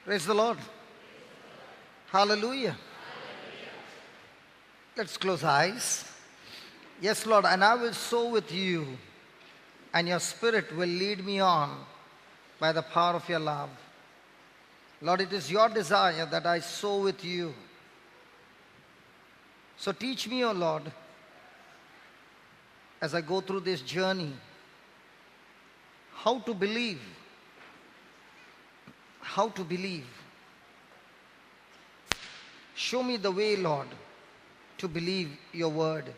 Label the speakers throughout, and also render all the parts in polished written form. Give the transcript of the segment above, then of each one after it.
Speaker 1: Praise the Lord. Hallelujah. Let's close eyes. Yes, Lord, and I will sow with you, and your Spirit will lead me on by the power of your love. Lord, it is your desire that I sow with you. So teach me, O Lord, as I go through this journey, how to believe. How to believe. Show me the way, Lord, to believe your word.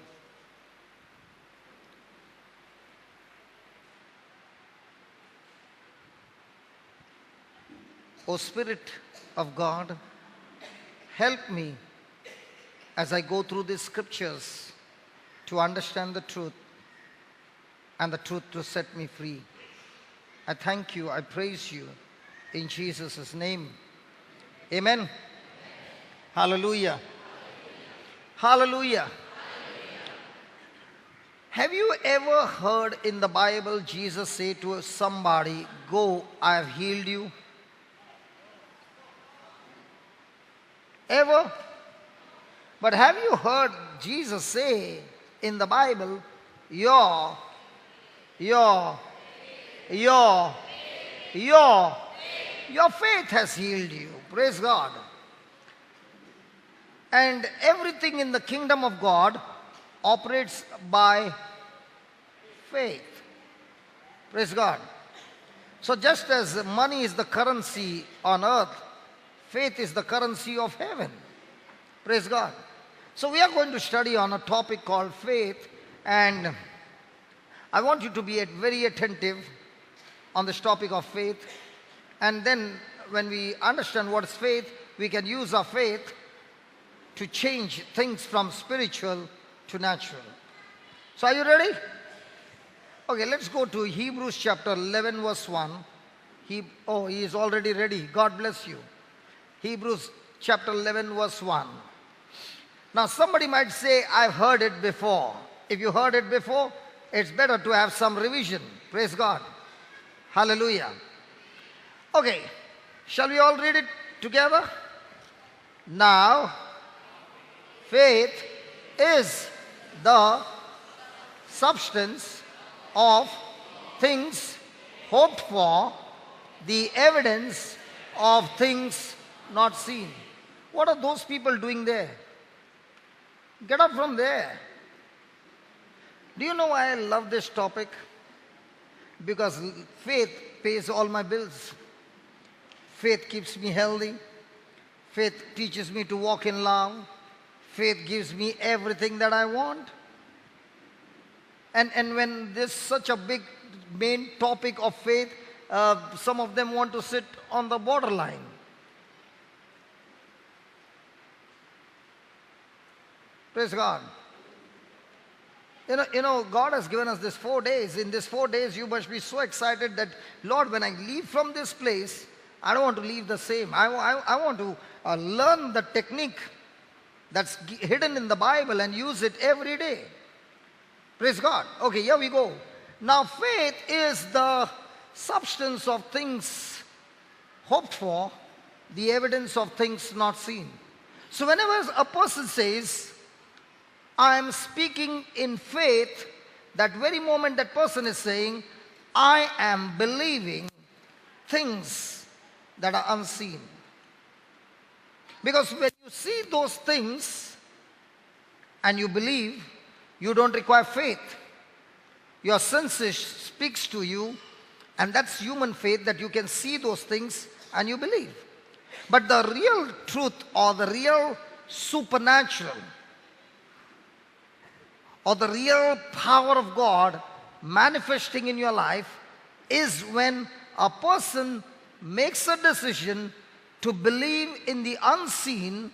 Speaker 1: O Spirit of God, help me as I go through these scriptures to understand the truth and the truth to set me free. I thank you, I praise you in Jesus' name. Amen. Hallelujah. Hallelujah. Have you ever heard in the Bible Jesus say to somebody, "Go, I have healed you"? Ever? But have you heard Jesus say in the Bible, your faith has healed you. Praise God. And everything in the kingdom of God operates by faith. Praise God. So just as money is the currency on earth, faith is the currency of heaven. Praise God. So we are going to study on a topic called faith, and I want you to be very attentive on this topic of faith. And then when we understand what is faith, we can use our faith to change things from spiritual to natural. So are you ready? Okay, let's go to Hebrews chapter 11 verse 1. He is already ready. God bless you. Hebrews chapter 11 verse 1. Now somebody might say, I've heard it before. If you heard it before, it's better to have some revision. Praise God. Hallelujah. Okay, shall we all read it together? Now, faith is the substance of things hoped for, the evidence of things not seen. What are those people doing there? Get up from there. Do you know why I love this topic? Because faith pays all my bills. Faith keeps me healthy. Faith teaches me to walk in love. Faith gives me everything that I want. And when there's such a big main topic of faith, some of them want to sit on the borderline. Praise God. You know, God has given us this 4 days. In these 4 days, you must be so excited that, Lord, when I leave from this place, I don't want to leave the same. I want to learn the technique that's hidden in the Bible and use it every day. Praise God. Okay, here we go. Now, faith is the substance of things hoped for, the evidence of things not seen. So whenever a person says, I am speaking in faith, that very moment that person is saying, I am believing things that are unseen. Because when you see those things and you believe, you don't require faith. Your senses speaks to you, and that's human faith, that you can see those things and you believe. But the real truth, or the real supernatural, or the real power of God manifesting in your life, is when a person makes a decision to believe in the unseen,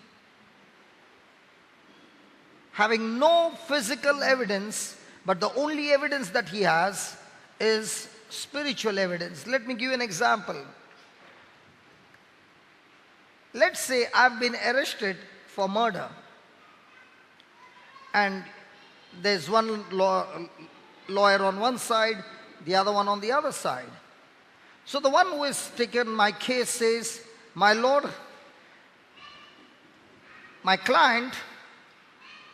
Speaker 1: having no physical evidence, but the only evidence that he has is spiritual evidence. Let me give you an example. Let's say I've been arrested for murder, and there's one lawyer on one side, the other one on the other side. So the one who has taken my case says, My Lord, my client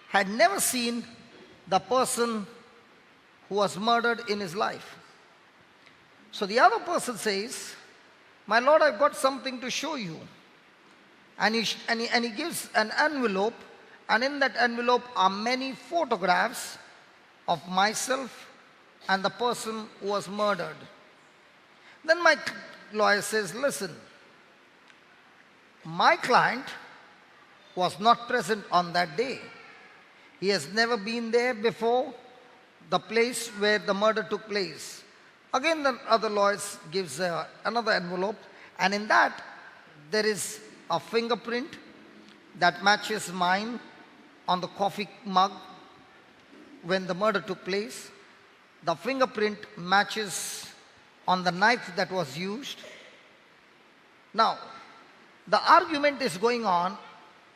Speaker 1: had never seen the person who was murdered in his life. So the other person says, my Lord, I've got something to show you. And he gives an envelope, and in that envelope are many photographs of myself and the person who was murdered. Then my lawyer says, listen, my client was not present on that day. He has never been there before, the place where the murder took place. Again, the other lawyer gives another envelope, and in that there is a fingerprint that matches mine on the coffee mug when the murder took place. The fingerprint matches on the knife that was used. Now, the argument is going on,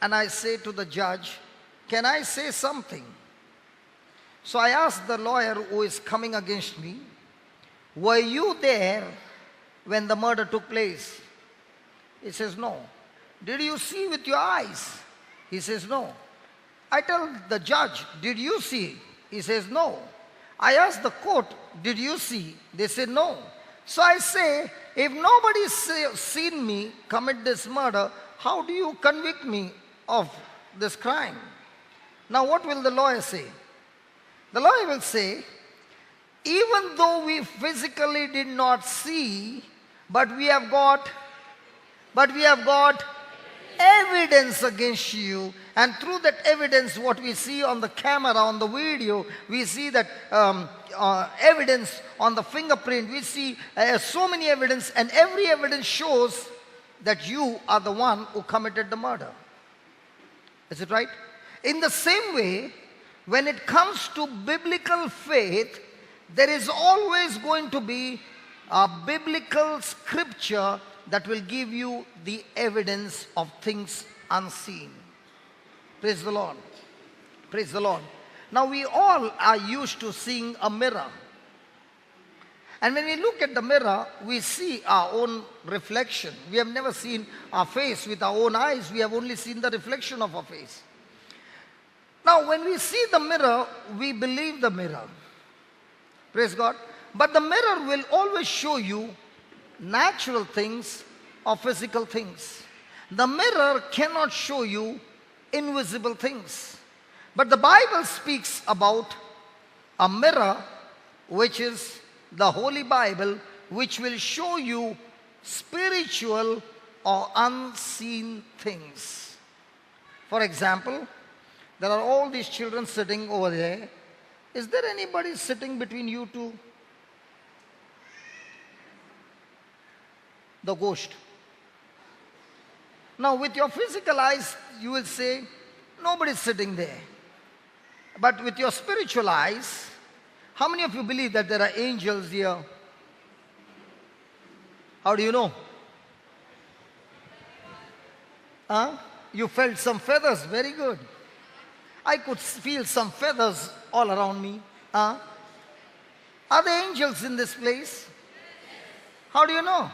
Speaker 1: and I say to the judge, can I say something? So I asked the lawyer who is coming against me, were you there when the murder took place? He says, no. Did you see with your eyes? He says, no. I tell the judge, did you see? He says, no. I ask the court, did you see? They say, no. So I say, if nobody's seen me commit this murder, how do you convict me of this crime? Now what will the lawyer say? The lawyer will say, even though we physically did not see, but we have got evidence against you, and through that evidence, what we see on the camera, on the video, we see that evidence on the fingerprint, we see so many evidence, and every evidence shows that you are the one who committed the murder. Is it right? In the same way, when it comes to biblical faith, there is always going to be a biblical scripture that will give you the evidence of things unseen. Praise the Lord. Praise the Lord. Now we all are used to seeing a mirror. And when we look at the mirror, we see our own reflection. We have never seen our face with our own eyes. We have only seen the reflection of our face. Now when we see the mirror, we believe the mirror. Praise God. But the mirror will always show you natural things or physical things. The mirror cannot show you invisible things. But the Bible speaks about a mirror, which is the Holy Bible, which will show you spiritual or unseen things. For example, there are all these children sitting over there. Is there anybody sitting between you two? The ghost. Now with your physical eyes, you will say, nobody's sitting there. But with your spiritual eyes, how many of you believe that there are angels here? How do you know? Huh? You felt some feathers, very good. I could feel some feathers all around me. Huh? Are there angels in this place? How do you know?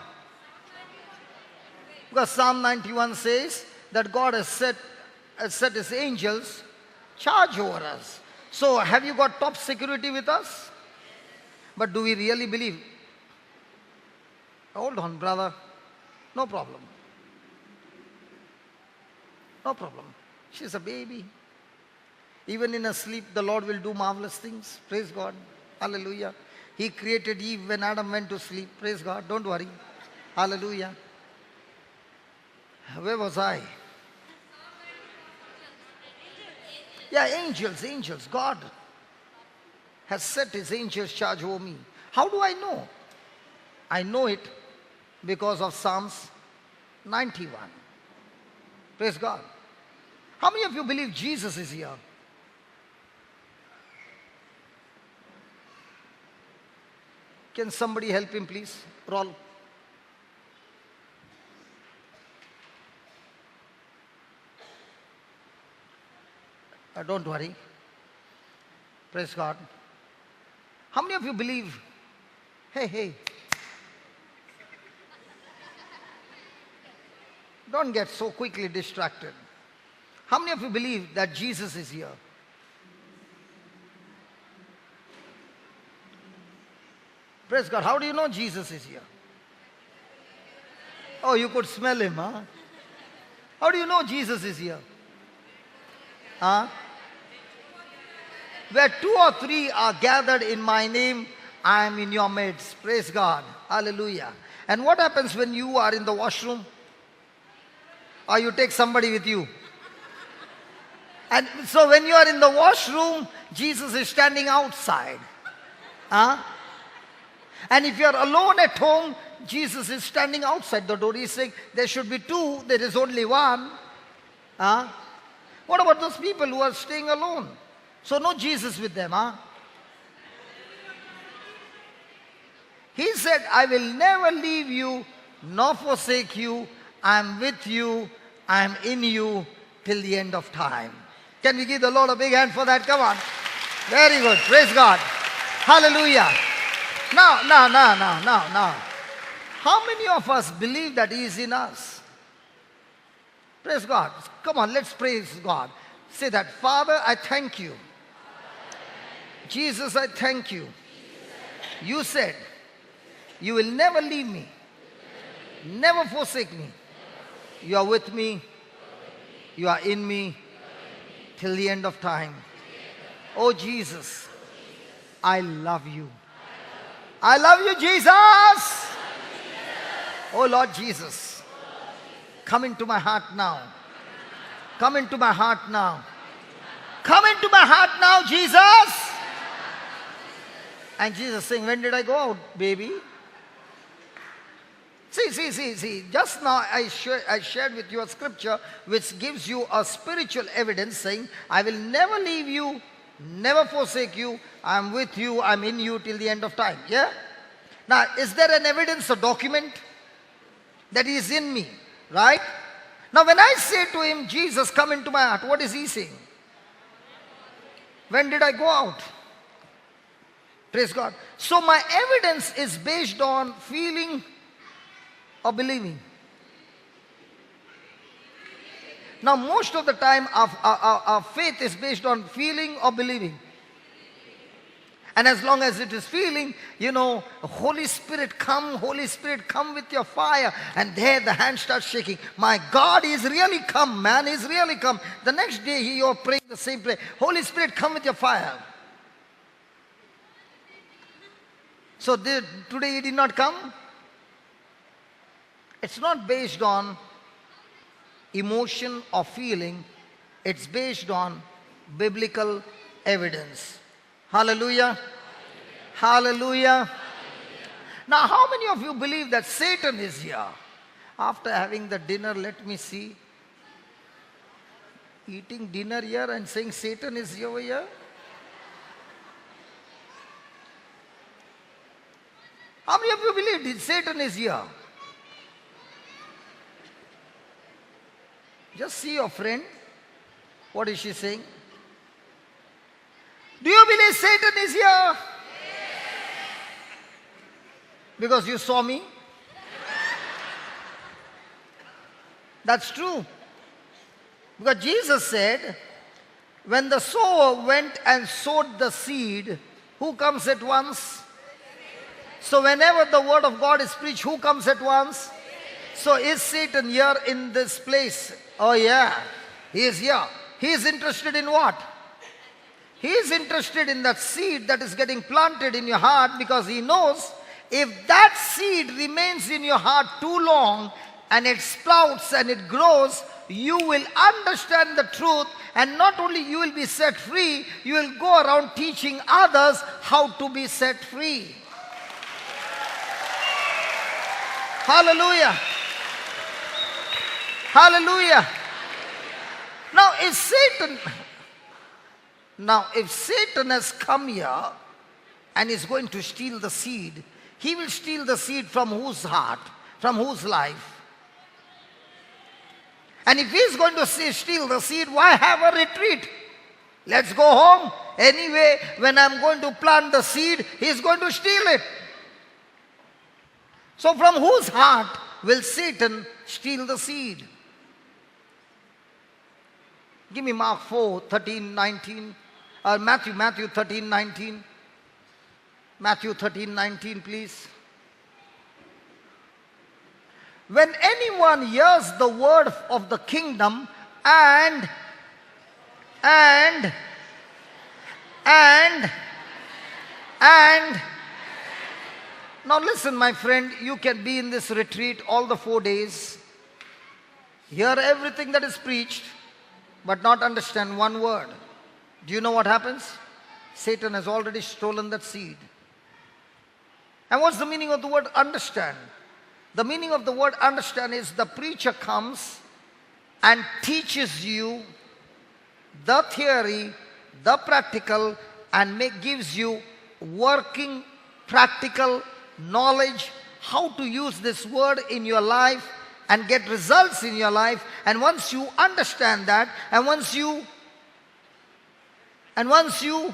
Speaker 1: Because Psalm 91 says that God has set his angels charge over us. So have you got top security with us? But do we really believe? Hold on, brother. No problem. No problem. She's a baby. Even in her sleep, the Lord will do marvelous things. Praise God. Hallelujah. He created Eve when Adam went to sleep. Praise God. Don't worry. Hallelujah. Where was I? Yeah, angels. God has set his angels charge over me. How do I know? I know it because of Psalms 91. Praise God. How many of you believe Jesus is here? Can somebody help him, please? Roll. Don't worry. Praise God. How many of you believe? Hey. Don't get so quickly distracted. How many of you believe that Jesus is here? Praise God. How do you know Jesus is here? Oh, you could smell him, huh? How do you know Jesus is here? Huh? Where 2 or 3 are gathered in my name, I am in your midst. Praise God. Hallelujah. And what happens when you are in the washroom? Or you take somebody with you? And so when you are in the washroom, Jesus is standing outside. Huh? And if you are alone at home, Jesus is standing outside the door. He's saying, there should be 2, there is only 1. Huh? What about those people who are staying alone? So no Jesus with them, huh? He said, I will never leave you nor forsake you. I am with you. I am in you till the end of time. Can we give the Lord a big hand for that? Come on. Very good. Praise God. Hallelujah. Now. How many of us believe that He is in us? Praise God. Come on, let's praise God. Say that, Father, I thank you. Jesus, I thank you. You said, you will never leave me, never forsake me. You are with me. You are in me till the end of time. Oh Jesus, I love you. I love you, Jesus. Oh Lord Jesus, come into my heart now. Come into my heart now. Come into my heart now, Jesus. And Jesus saying, when did I go out, baby? See. Just now I shared with you a scripture which gives you a spiritual evidence saying, I will never leave you, never forsake you. I am with you, I am in you till the end of time. Yeah? Now, is there an evidence, a document that He is in me? Right? Now, when I say to Him, Jesus, come into my heart, what is He saying? When did I go out? Praise God. So my evidence is based on feeling or believing. Now, most of the time, our faith is based on feeling or believing. And as long as it is feeling, Holy Spirit come with your fire. And there the hand starts shaking. My God, He's really come, man. He's really come. The next day, you're praying the same prayer. Holy Spirit, come with your fire. So today He did not come. It's not based on emotion or feeling. It's based on biblical evidence. Hallelujah. Hallelujah. Now, how many of you believe that Satan is here? After having the dinner, let me see. Eating dinner here and saying Satan is over here? How many of you believe that Satan is here? Just see your friend. What is she saying? Do you believe Satan is here? Yes. Because you saw me? That's true. Because Jesus said, when the sower went and sowed the seed, who comes at once? So whenever the word of God is preached, who comes at once? So is Satan here in this place? Oh yeah, he is here. He is interested in what? He is interested in that seed that is getting planted in your heart, because he knows if that seed remains in your heart too long and it sprouts and it grows, you will understand the truth, and not only you will be set free, you will go around teaching others how to be set free. Hallelujah. Hallelujah. Now if Satan has come here and is going to steal the seed, he will steal the seed from whose heart? From whose life? And if he is going to steal the seed, why have a retreat? Let's go home. Anyway, when I'm going to plant the seed, he is going to steal it. So from whose heart will Satan steal the seed? Give me Mark 4, 13, 19. Matthew 13, 19. Matthew 13, 19, please. When anyone hears the word of the kingdom and now listen, my friend, you can be in this retreat all the 4 days, hear everything that is preached, but not understand one word. Do you know what happens? Satan has already stolen that seed. And what's the meaning of the word understand? The meaning of the word understand is the preacher comes and teaches you the theory, the practical, and gives you working, practical knowledge, how to use this word in your life and get results in your life. And once you understand that, and once you understand,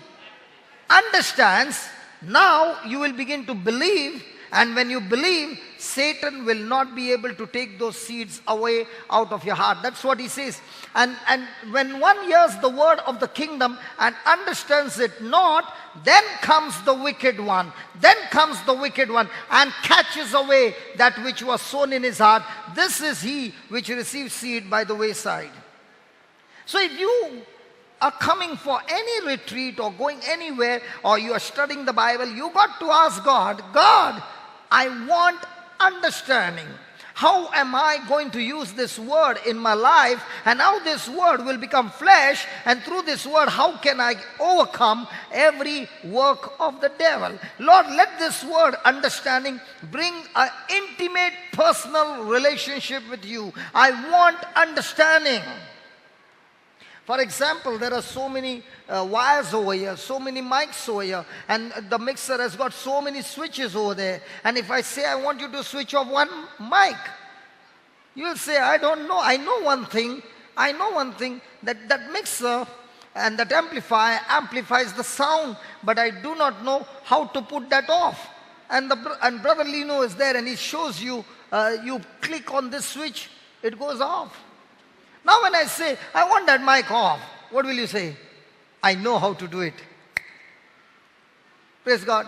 Speaker 1: now you will begin to believe. And when you believe, Satan will not be able to take those seeds away out of your heart. That's what he says. And when one hears the word of the kingdom and understands it not, then comes the wicked one. Then comes the wicked one and catches away that which was sown in his heart. This is he which receives seed by the wayside. So if you are coming for any retreat or going anywhere, or you are studying the Bible, you got to ask God, God, I want understanding. How am I going to use this word in my life, and how this word will become flesh, and through this word how can I overcome every work of the devil? Lord, let this word understanding bring an intimate personal relationship with you. I want understanding. For example, there are so many wires over here, so many mics over here, and the mixer has got so many switches over there. And if I say I want you to switch off one mic, you'll say, I don't know. I know one thing, that mixer and that amplifier amplifies the sound, but I do not know how to put that off. And Brother Lino is there and he shows you, you click on this switch, it goes off. Now when I say, I want that mic off, what will you say? I know how to do it. Praise God.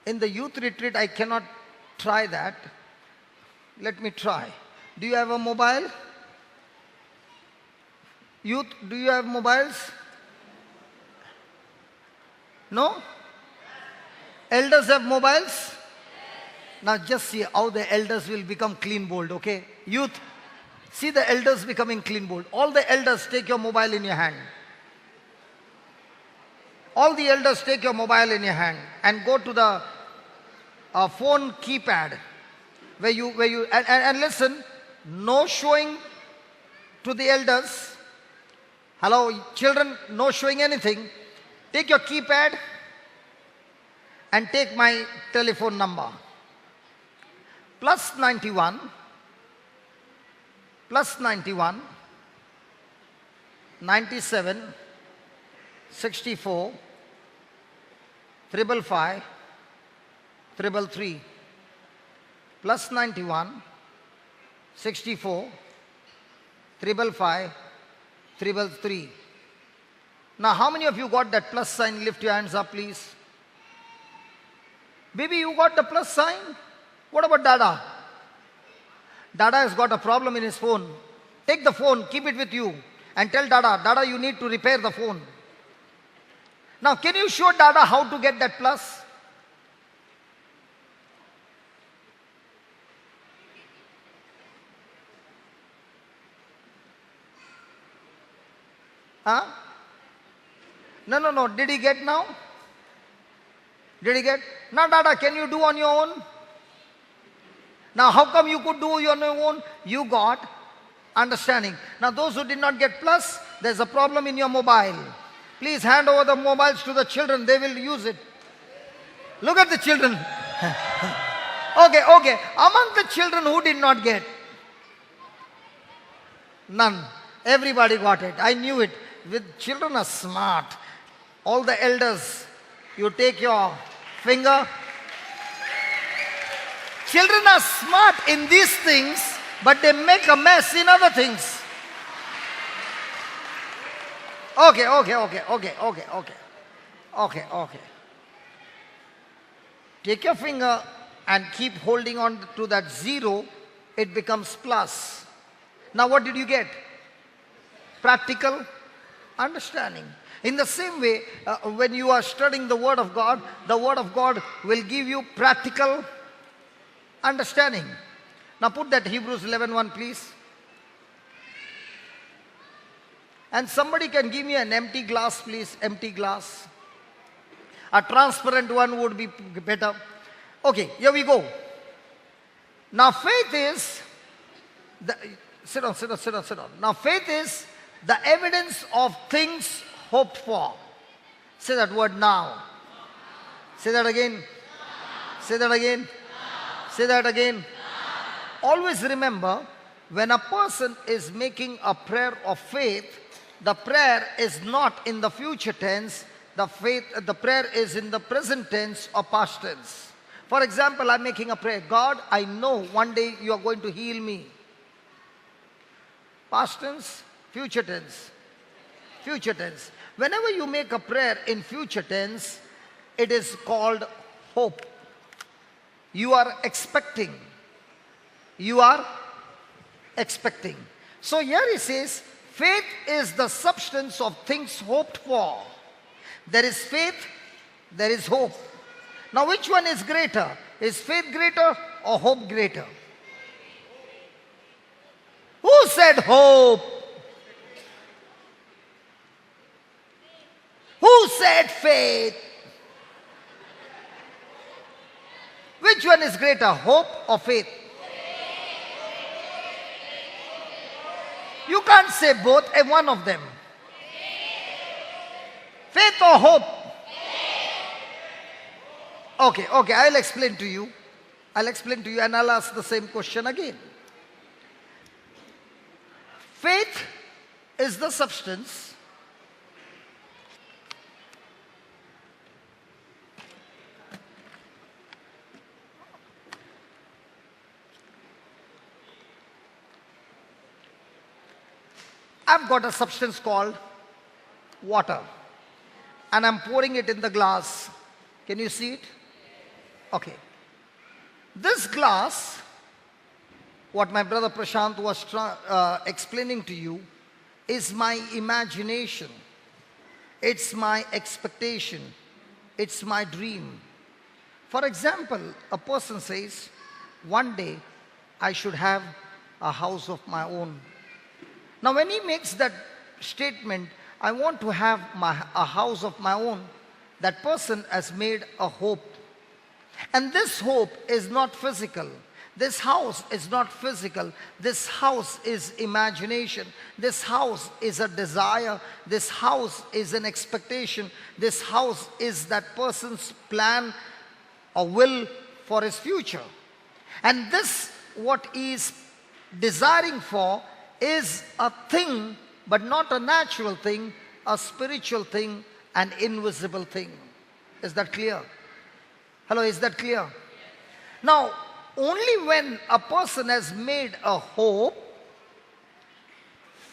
Speaker 1: In the youth retreat, I cannot try that. Let me try. Do you have a mobile? Youth, do you have mobiles? No? Elders have mobiles? Now just see how the elders will become clean bold, okay? Youth, see the elders becoming clean bold. All the elders, take your mobile in your hand. All the elders, take your mobile in your hand and go to the phone keypad where you and listen. No showing to the elders. Hello, children, no showing anything. Take your keypad and take my telephone number. +91 97 64 555 333. +91 64 555 333. Now, how many of you got that plus sign? Lift your hands up, please. Baby, you got the plus sign? What about Dada? Dada has got a problem in his phone. Take the phone, keep it with you, and tell Dada, Dada, you need to repair the phone. Now, can you show Dada how to get that plus? Huh? No. Did he get now? Did he get? Now, Dada, can you do on your own? Now, how come you could do on your own? You got understanding. Now, those who did not get plus, there's a problem in your mobile. Please hand over the mobiles to the children. They will use it. Look at the children. Okay. Among the children who did not get? None. Everybody got it. I knew it. Children are smart. All the elders, you take your finger. Children are smart in these things, but they make a mess in other things. Okay, okay, okay, okay, okay, okay. Okay, okay. Take your finger and keep holding on to that 0, it becomes plus. Now what did you get? Practical understanding. In the same way, when you are studying the Word of God will give you practical understanding. Now put that Hebrews 11:1, please. And somebody can give me an empty glass, please. Empty glass. A transparent one would be better. Okay, here we go. Now faith is, sit down. Now faith is the evidence of things hoped for. Say that word now. Say that again. Say that again. Say that again. Always remember, when a person is making a prayer of faith, the prayer is not in the future tense. The prayer is in the present tense or past tense. For example, I'm making a prayer. God, I know one day you are going to heal me. Past tense, future tense. Future tense. Whenever you make a prayer in future tense, it is called hope. You are expecting. You are expecting. So here he says, faith is the substance of things hoped for. There is faith, there is hope. Now which one is greater? Is faith greater or hope greater? Who said hope? Who said faith? Which one is greater, hope or faith? You can't say both, one of them. Faith or hope? Okay, I'll explain to you. And I'll ask the same question again. Faith is the substance I've got a substance called water, and I'm pouring it in the glass. Can you see it? Okay. This glass, what my brother Prashant was explaining to you, is my imagination. It's my expectation. It's my dream. For example, a person says, one day I should have a house of my own. Now when he makes that statement, I want to have a house of my own, that person has made a hope. And this hope is not physical. This house is not physical. This house is imagination. This house is a desire. This house is an expectation. This house is that person's plan or will for his future. And this, what he is desiring for, is a thing, but not a natural thing, a spiritual thing, an invisible thing. Is that clear? Hello, is that clear? Now, only when a person has made a hope,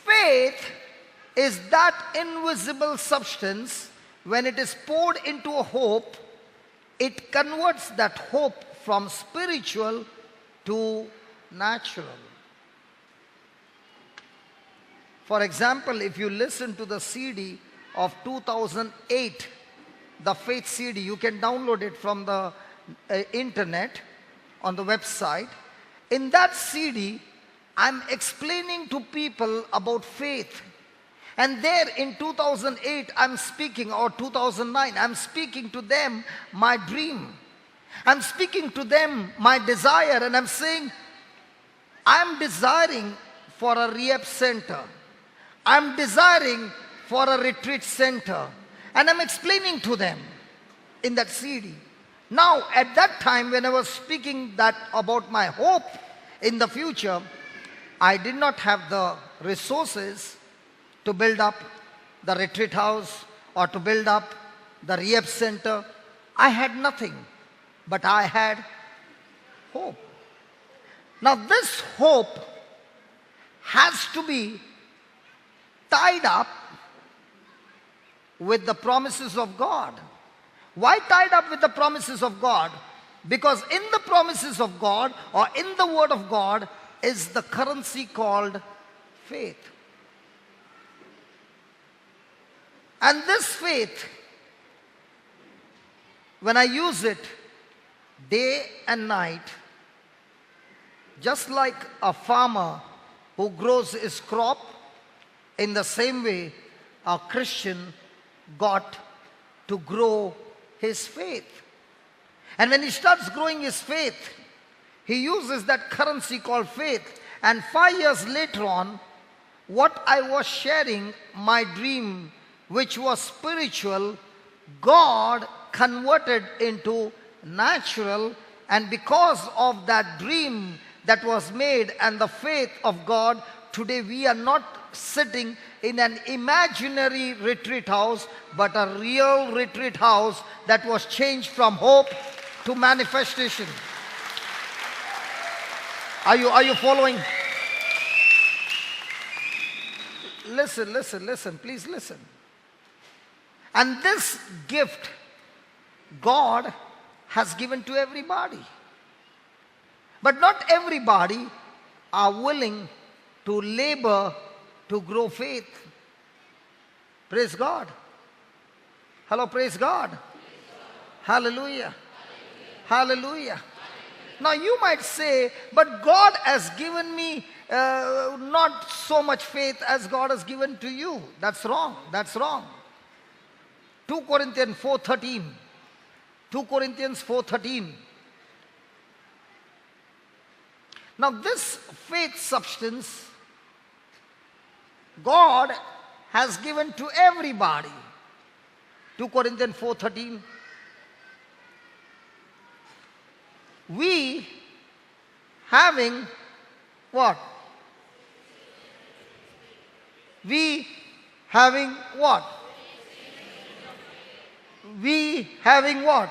Speaker 1: faith is that invisible substance. When it is poured into a hope, it converts that hope from spiritual to natural. For example, if you listen to the CD of 2008, the Faith CD, you can download it from the internet on the website. In that CD, I'm explaining to people about faith. And there in 2008, I'm speaking, or 2009, I'm speaking to them my dream. I'm speaking to them my desire, and I'm saying, I'm desiring for a rehab center. I'm desiring for a retreat center. And I'm explaining to them in that CD. Now, at that time, when I was speaking that about my hope in the future, I did not have the resources to build up the retreat house or to build up the rehab center. I had nothing, but I had hope. Now, this hope has to be tied up with the promises of God. Why tied up with the promises of God? Because in the promises of God or in the Word of God is the currency called faith. And this faith, when I use it day and night, just like a farmer who grows his crop, in the same way a Christian got to grow his faith. And when he starts growing his faith, he uses that currency called faith. And 5 years later on, what I was sharing, my dream, which was spiritual, God converted into natural. And because of that dream that was made and the faith of God, today we are not sitting in an imaginary retreat house, but a real retreat house that was changed from hope to manifestation. Are you following? Listen, please listen. And this gift God has given to everybody. But not everybody are willing to labor to grow faith. Praise God. Hello, praise God. Hallelujah. Hallelujah. Now you might say, but God has given me not so much faith as God has given to you. That's wrong. That's wrong. 2 Corinthians 4:13. 2 Corinthians 4:13. Now this faith substance God has given to everybody. 2 Corinthians 4:13. We having what? We having what? We having what?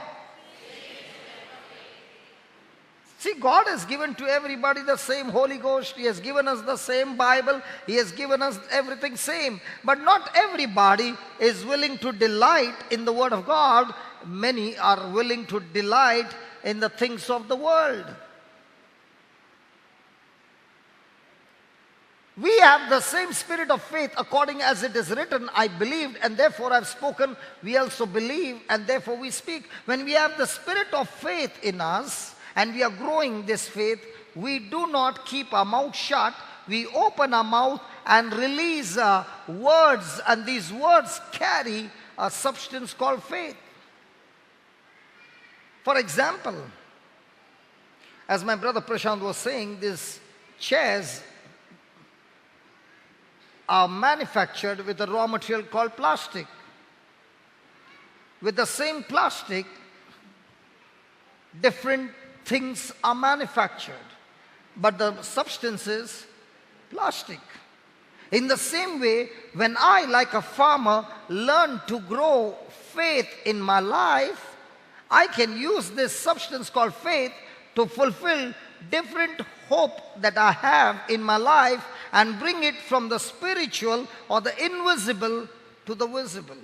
Speaker 1: See, God has given to everybody the same Holy Ghost. He has given us the same Bible. He has given us everything same. But not everybody is willing to delight in the Word of God. Many are willing to delight in the things of the world. We have the same spirit of faith according as it is written, I believed and therefore I have spoken. We also believe and therefore we speak. When we have the spirit of faith in us and we are growing this faith, we do not keep our mouth shut. We open our mouth and release words, and these words carry a substance called faith. For example, as my brother Prashant was saying, these chairs are manufactured with a raw material called plastic. With the same plastic, different things are manufactured, but the substance is plastic. In the same way, when I, like a farmer, learn to grow faith in my life, I can use this substance called faith to fulfill different hope that I have in my life and bring it from the spiritual or the invisible to the visible.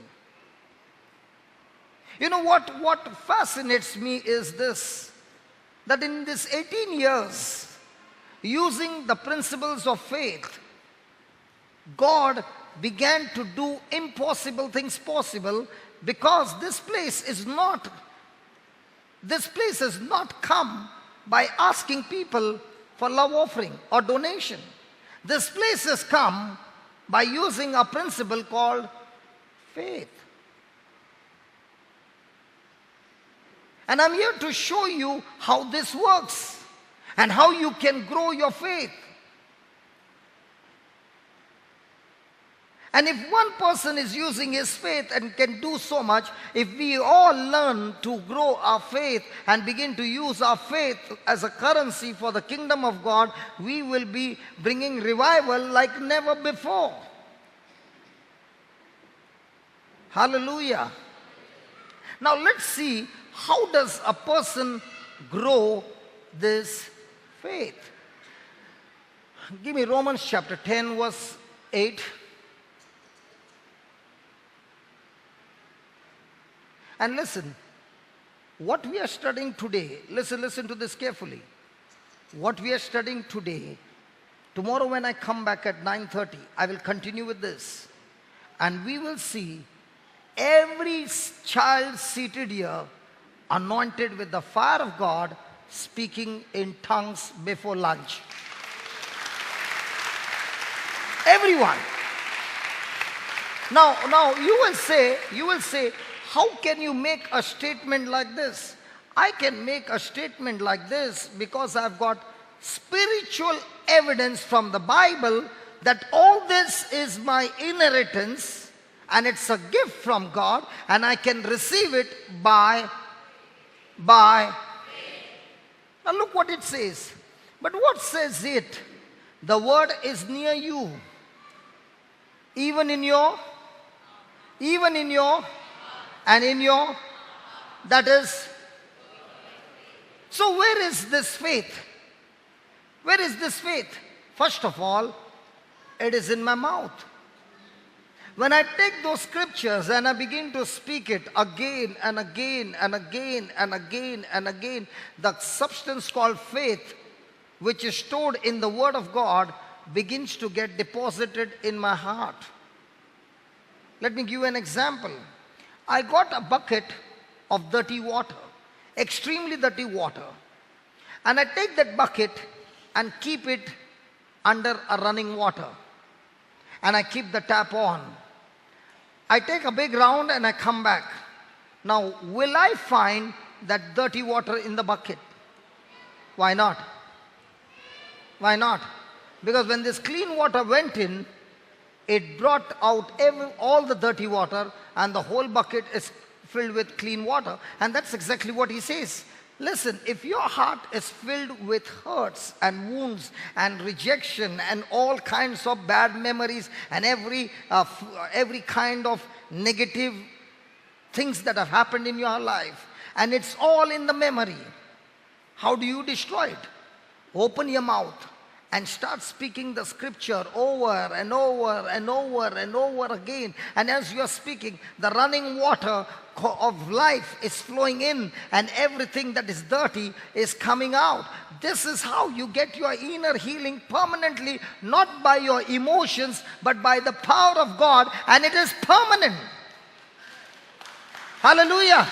Speaker 1: You know what fascinates me is this, that in this 18 years, using the principles of faith, God began to do impossible things possible, because this place has not come by asking people for love offering or donation. This place has come by using a principle called faith. And I'm here to show you how this works and how you can grow your faith. And if one person is using his faith and can do so much, if we all learn to grow our faith and begin to use our faith as a currency for the kingdom of God, we will be bringing revival like never before. Hallelujah. Now let's see, how does a person grow this faith? Give me Romans chapter 10 verse 8. And listen, what we are studying today, listen to this carefully. What we are studying today, tomorrow when I come back at 9:30, I will continue with this. And we will see every child seated here anointed with the fire of God, speaking in tongues before lunch. Everyone. Now you will say, how can you make a statement like this? I can make a statement like this because I've got spiritual evidence from the Bible that all this is my inheritance and it's a gift from God and I can receive it by. Now look what it says. But what says it? The word is near you. Even in your, and in your, that is. So where is this faith? Where is this faith? First of all, it is in my mouth. When I take those scriptures and I begin to speak it again and again and again and again and again, the substance called faith, which is stored in the Word of God, begins to get deposited in my heart. Let me give you an example. I got a bucket of dirty water, extremely dirty water, and I take that bucket and keep it under a running water, and I keep the tap on. I take a big round and I come back. Now, will I find that dirty water in the bucket? Why not? Why not? Because when this clean water went in, it brought out all the dirty water and the whole bucket is filled with clean water. And that's exactly what he says. Listen, if your heart is filled with hurts and wounds and rejection and all kinds of bad memories and every kind of negative things that have happened in your life, and it's all in the memory, how do you destroy it? Open your mouth and start speaking the scripture over and over and over and over again. And as you are speaking, the running water of life is flowing in and everything that is dirty is coming out. This is how you get your inner healing permanently, not by your emotions, but by the power of God, and it is permanent. Hallelujah.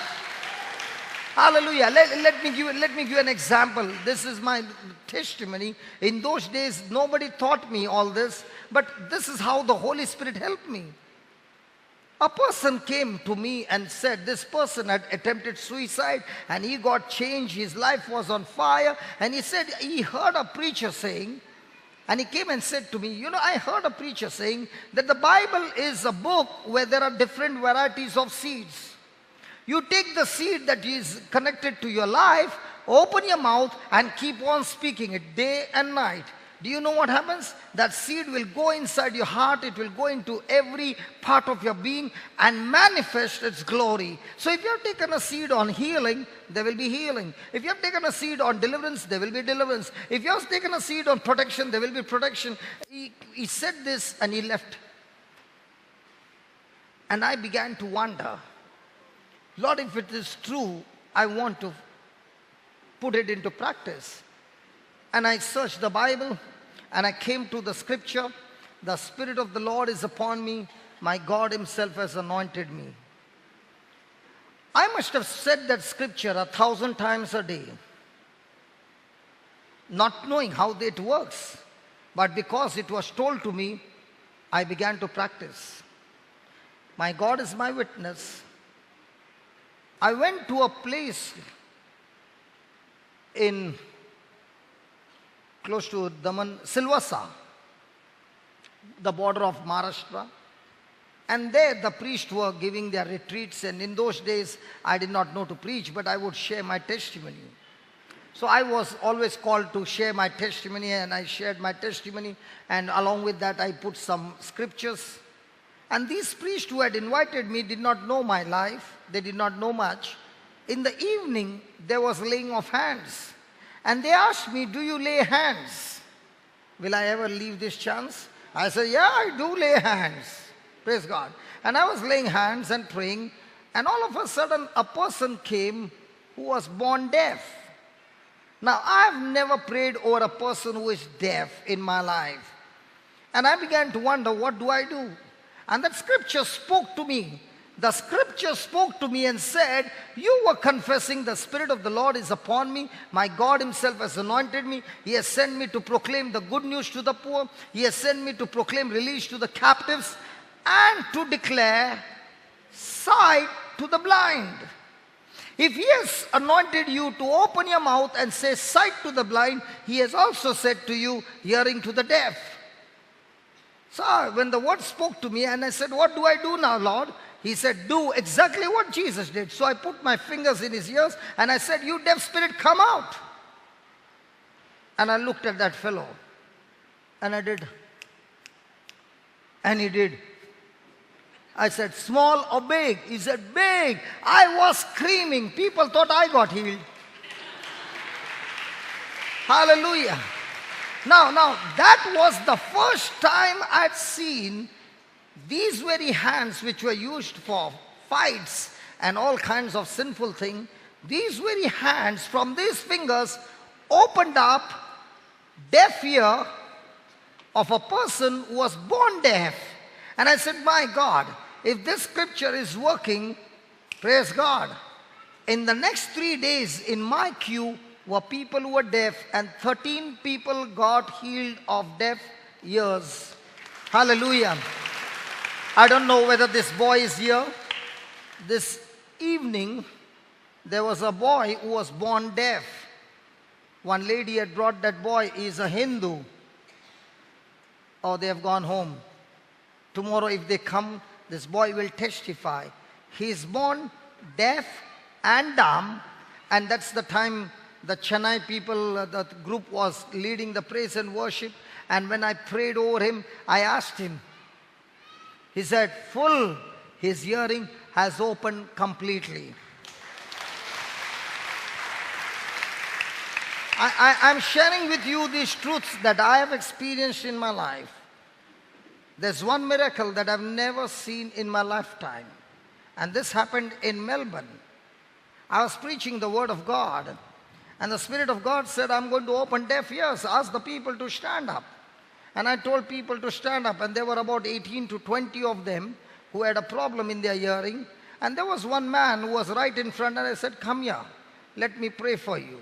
Speaker 1: Hallelujah. Let me give you an example. This is my testimony. In those days, nobody taught me all this, but this is how the Holy Spirit helped me. A person came to me and said this person had attempted suicide and he got changed, his life was on fire, and he said he heard a preacher saying, and he came and said to me, I heard a preacher saying that the Bible is a book where there are different varieties of seeds. You take the seed that is connected to your life, open your mouth and keep on speaking it day and night. Do you know what happens? That seed will go inside your heart, it will go into every part of your being and manifest its glory. So if you have taken a seed on healing, there will be healing. If you have taken a seed on deliverance, there will be deliverance. If you have taken a seed on protection, there will be protection. He said this and he left. And I began to wonder, Lord, if it is true, I want to put it into practice. And I searched the Bible and I came to the scripture, the Spirit of the Lord is upon me, my God himself has anointed me. I must have said that scripture 1,000 times a day, not knowing how it works. But because it was told to me, I began to practice. My God is my witness. I went to a place in close to Daman, Silvassa, the border of Maharashtra. And there the priests were giving their retreats, and in those days I did not know to preach, but I would share my testimony. So I was always called to share my testimony, and I shared my testimony, and along with that I put some scriptures. And these priests who had invited me did not know my life, they did not know much. In the evening there was laying of hands. And they asked me, do you lay hands? Will I ever leave this chance? I said, yeah, I do lay hands. Praise God. And I was laying hands and praying. And all of a sudden, a person came who was born deaf. Now, I've never prayed over a person who is deaf in my life. And I began to wonder, what do I do? And that scripture spoke to me. The scripture spoke to me and said, you were confessing the Spirit of the Lord is upon me. My God himself has anointed me. He has sent me to proclaim the good news to the poor. He has sent me to proclaim release to the captives and to declare sight to the blind. If he has anointed you to open your mouth and say sight to the blind, he has also said to you hearing to the deaf. So when the word spoke to me and I said, what do I do now, Lord? He said, do exactly what Jesus did. So I put my fingers in his ears and I said, you deaf spirit, come out. And I looked at that fellow and I did. And he did. I said, small or big? He said, big. I was screaming. People thought I got healed. Hallelujah. Now, that was the first time I'd seen these very hands which were used for fights and all kinds of sinful things. These very hands from these fingers opened up deaf ear of a person who was born deaf. And I said, my God, if this scripture is working, praise God. In the next 3 days in my queue were people who were deaf and 13 people got healed of deaf ears. Hallelujah. I don't know whether this boy is here. This evening, there was a boy who was born deaf. One lady had brought that boy. He is a Hindu. Oh, they have gone home. Tomorrow if they come, this boy will testify. He is born deaf and dumb. And that's the time the Chennai people, the group was leading the praise and worship. And when I prayed over him, I asked him. He said, his hearing has opened completely. I'm sharing with you these truths that I have experienced in my life. There's one miracle that I've never seen in my lifetime. And this happened in Melbourne. I was preaching the word of God. And the Spirit of God said, I'm going to open deaf ears. Ask the people to stand up. And I told people to stand up. And there were about 18 to 20 of them who had a problem in their hearing. And there was one man who was right in front. And I said, come here. Let me pray for you.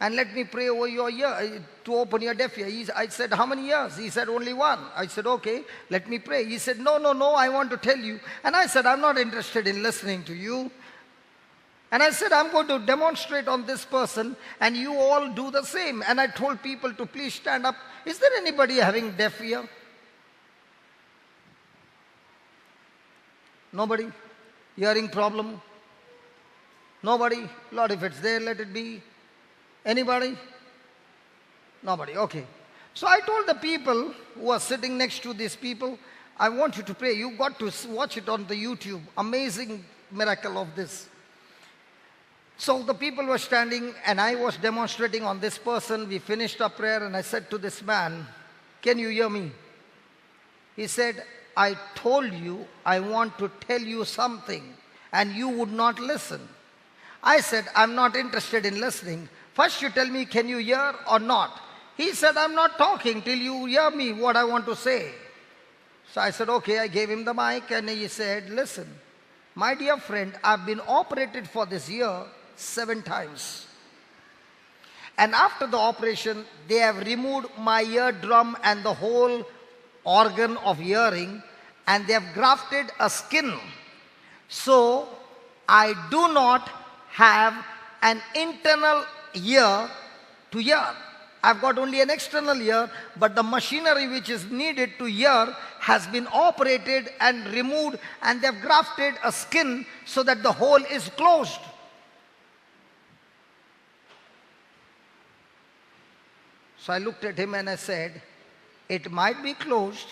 Speaker 1: And let me pray over your ear to open your deaf ear. I said, how many ears? He said, only one. I said, okay, let me pray. He said, no, I want to tell you. And I said, I'm not interested in listening to you. And I said, I'm going to demonstrate on this person and you all do the same. And I told people to please stand up. Is there anybody having deaf ear? Nobody? Hearing problem? Nobody? Lord, if it's there, let it be. Anybody? Nobody. Okay. So I told the people who were sitting next to these people, I want you to pray. You got to watch it on the YouTube. Amazing miracle of this. So the people were standing and I was demonstrating on this person. We finished our prayer and I said to this man, can you hear me? He said, I told you I want to tell you something and you would not listen. I said, I'm not interested in listening. First you tell me, can you hear or not? He said, I'm not talking till you hear me what I want to say. So I said, okay, I gave him the mic and he said, listen, my dear friend, I've been operated for this ear 7 times. And after the operation, they have removed my eardrum and the whole organ of hearing and they have grafted a skin. So I do not have an internal ear to hear. I've got only an external ear, but the machinery which is needed to hear has been operated and removed and they've grafted a skin so that the hole is closed. So I looked at him and I said, it might be closed,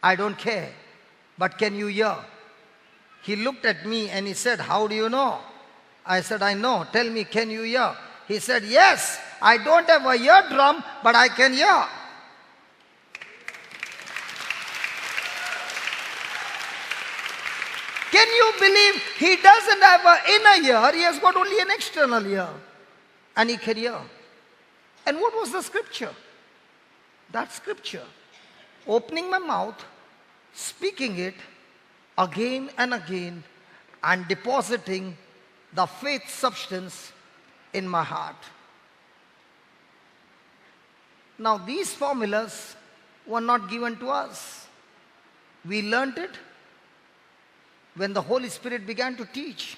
Speaker 1: I don't care, but can you hear? He looked at me and he said, how do you know? I said, I know, tell me, can you hear? He said, yes, I don't have a eardrum, but I can hear. Can you believe he doesn't have an inner ear, he has got only an external ear. And he can hear. And what was the scripture? That scripture. Opening my mouth, speaking it again and again, and depositing the faith substance in my heart. Now these formulas were not given to us. We learned it when the Holy Spirit began to teach.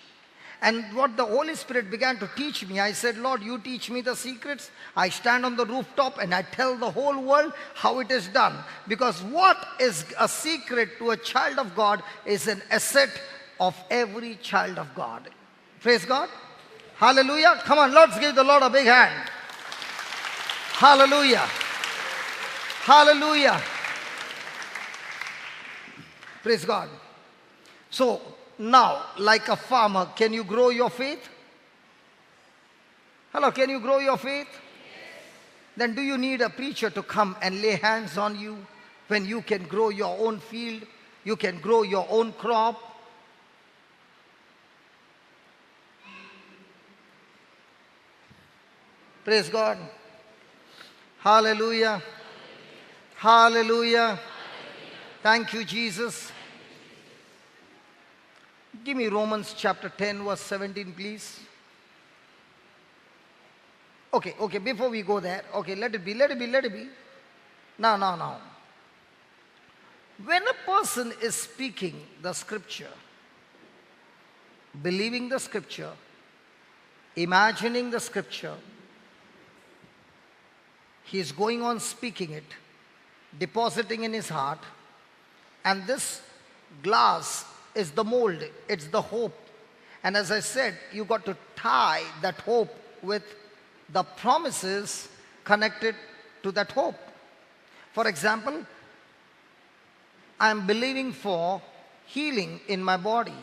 Speaker 1: And what the Holy Spirit began to teach me, I said, Lord, you teach me the secrets. I stand on the rooftop and I tell the whole world how it is done. Because what is a secret to a child of God is an asset of every child of God. Praise God. Hallelujah. Come on, let's give the Lord a big hand. Hallelujah. Hallelujah. Praise God. So, now, like a farmer, can you grow your faith? Hello, can you grow your faith? Yes. Then do you need a preacher to come and lay hands on you when you can grow your own field? You can grow your own crop? Praise God. Hallelujah. Hallelujah. Thank you, Jesus. Give me Romans chapter 10 verse 17, please. Okay, before we go there, okay, let it be. Now. When a person is speaking the scripture, believing the scripture, imagining the scripture, he is going on speaking it, depositing in his heart, and this glass is the mold, it's the hope. And as I said, you got to tie that hope with the promises connected to that hope. For example, I am believing for healing in my body.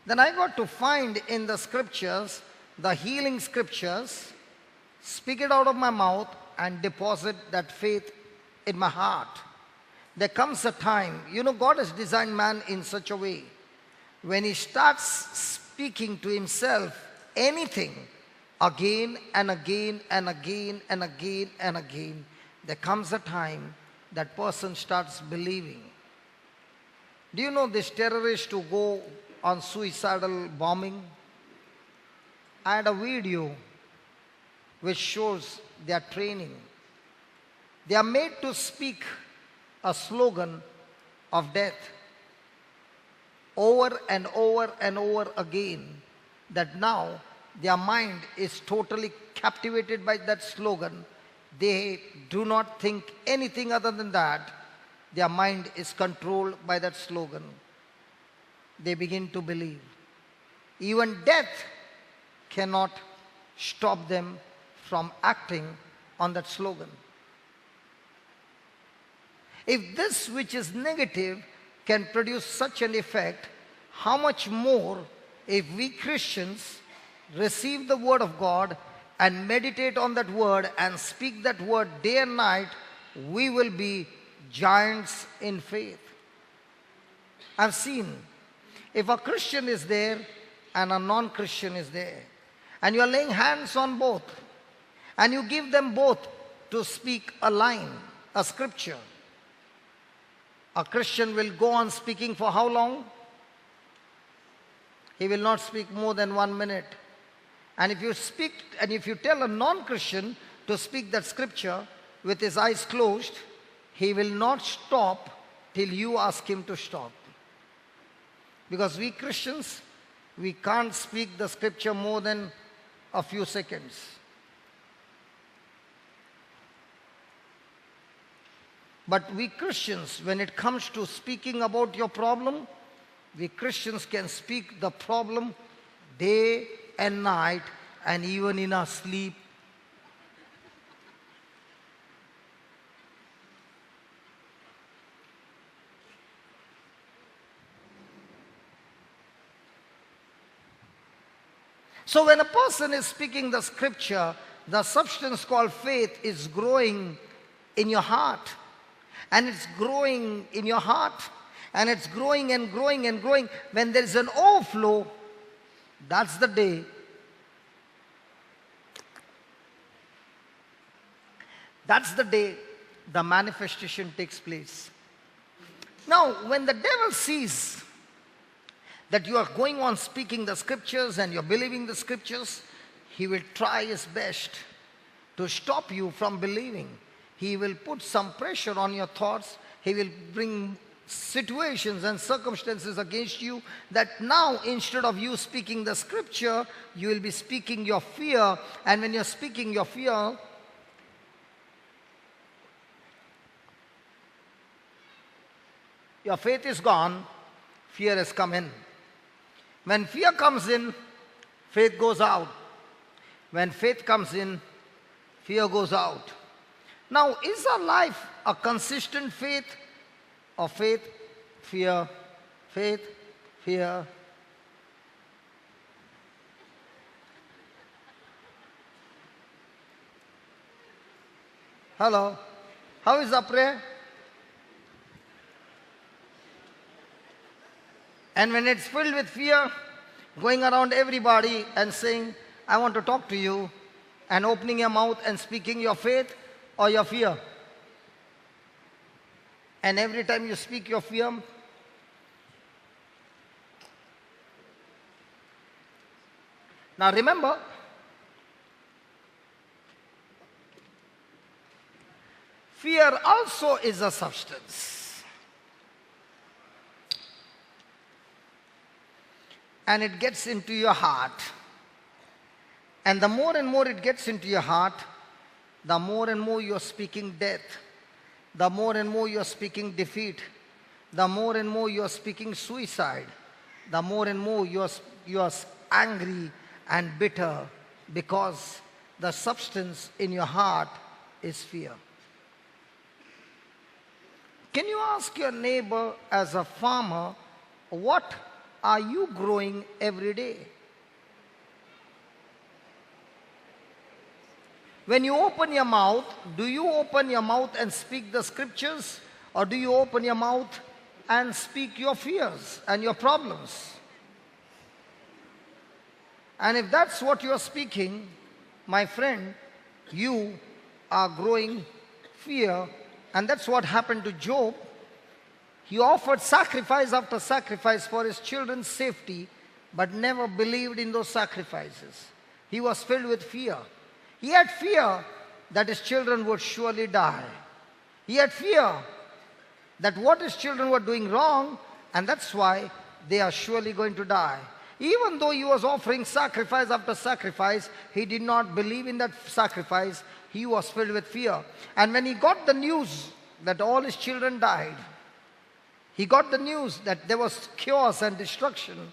Speaker 1: Then I got to find in the scriptures, the healing scriptures, speak it out of my mouth and deposit that faith in my heart. There comes a time, God has designed man in such a way, when he starts speaking to himself anything again and again and again and again and again, there comes a time that person starts believing. Do you know this terrorist who go on suicidal bombing? I had a video which shows their training. They are made to speak a slogan of death over and over and over again, that now their mind is totally captivated by that slogan. They do not think anything other than that. Their mind is controlled by that slogan. They begin to believe. Even death cannot stop them from acting on that slogan. If this which is negative can produce such an effect, how much more if we Christians receive the word of God and meditate on that word and speak that word day and night, we will be giants in faith. I've seen, if a Christian is there and a non-Christian is there, and you are laying hands on both, and you give them both to speak a line, a scripture, a Christian will go on speaking for how long? He will not speak more than 1 minute. And if you tell a non-Christian to speak that scripture with his eyes closed, he will not stop till you ask him to stop. Because we Christians, we can't speak the scripture more than a few seconds. But we Christians, when it comes to speaking about your problem, we Christians can speak the problem day and night and even in our sleep. So when a person is speaking the scripture, the substance called faith is growing in your heart. And it's growing in your heart. and it's growing and growing and growing, when there is an overflow, that's the day the manifestation takes place. Now, when the devil sees that you are going on speaking the scriptures and you're believing the scriptures, he will try his best to stop you from believing. He will put some pressure on your thoughts. He will bring situations and circumstances against you, that now instead of you speaking the scripture, you will be speaking your fear. And when you're speaking your fear, your faith is gone, fear has come in. When fear comes in, faith goes out. When faith comes in, fear goes out. Now, is our life a consistent faith or faith, fear, faith, fear? Hello? How is our prayer? And when it's filled with fear, going around everybody and saying, I want to talk to you, and opening your mouth and speaking your faith or your fear. And every time you speak your fear, now remember, fear also is a substance. And it gets into your heart. And the more and more it gets into your heart, the more and more you're speaking death. The more and more you're speaking defeat. The more and more you're speaking suicide. The more and more you're angry and bitter, because the substance in your heart is fear. Can you ask your neighbor, as a farmer, what are you growing every day? When you open your mouth, do you open your mouth and speak the scriptures, or do you open your mouth and speak your fears and your problems? And if that's what you are speaking, my friend, you are growing fear. And that's what happened to Job. He offered sacrifice after sacrifice for his children's safety, but never believed in those sacrifices. He was filled with fear. He had fear that his children would surely die. He had fear that what his children were doing wrong, and that's why they are surely going to die. Even though he was offering sacrifice after sacrifice, he did not believe in that sacrifice. He was filled with fear. And when he got the news that all his children died, he got the news that there was chaos and destruction,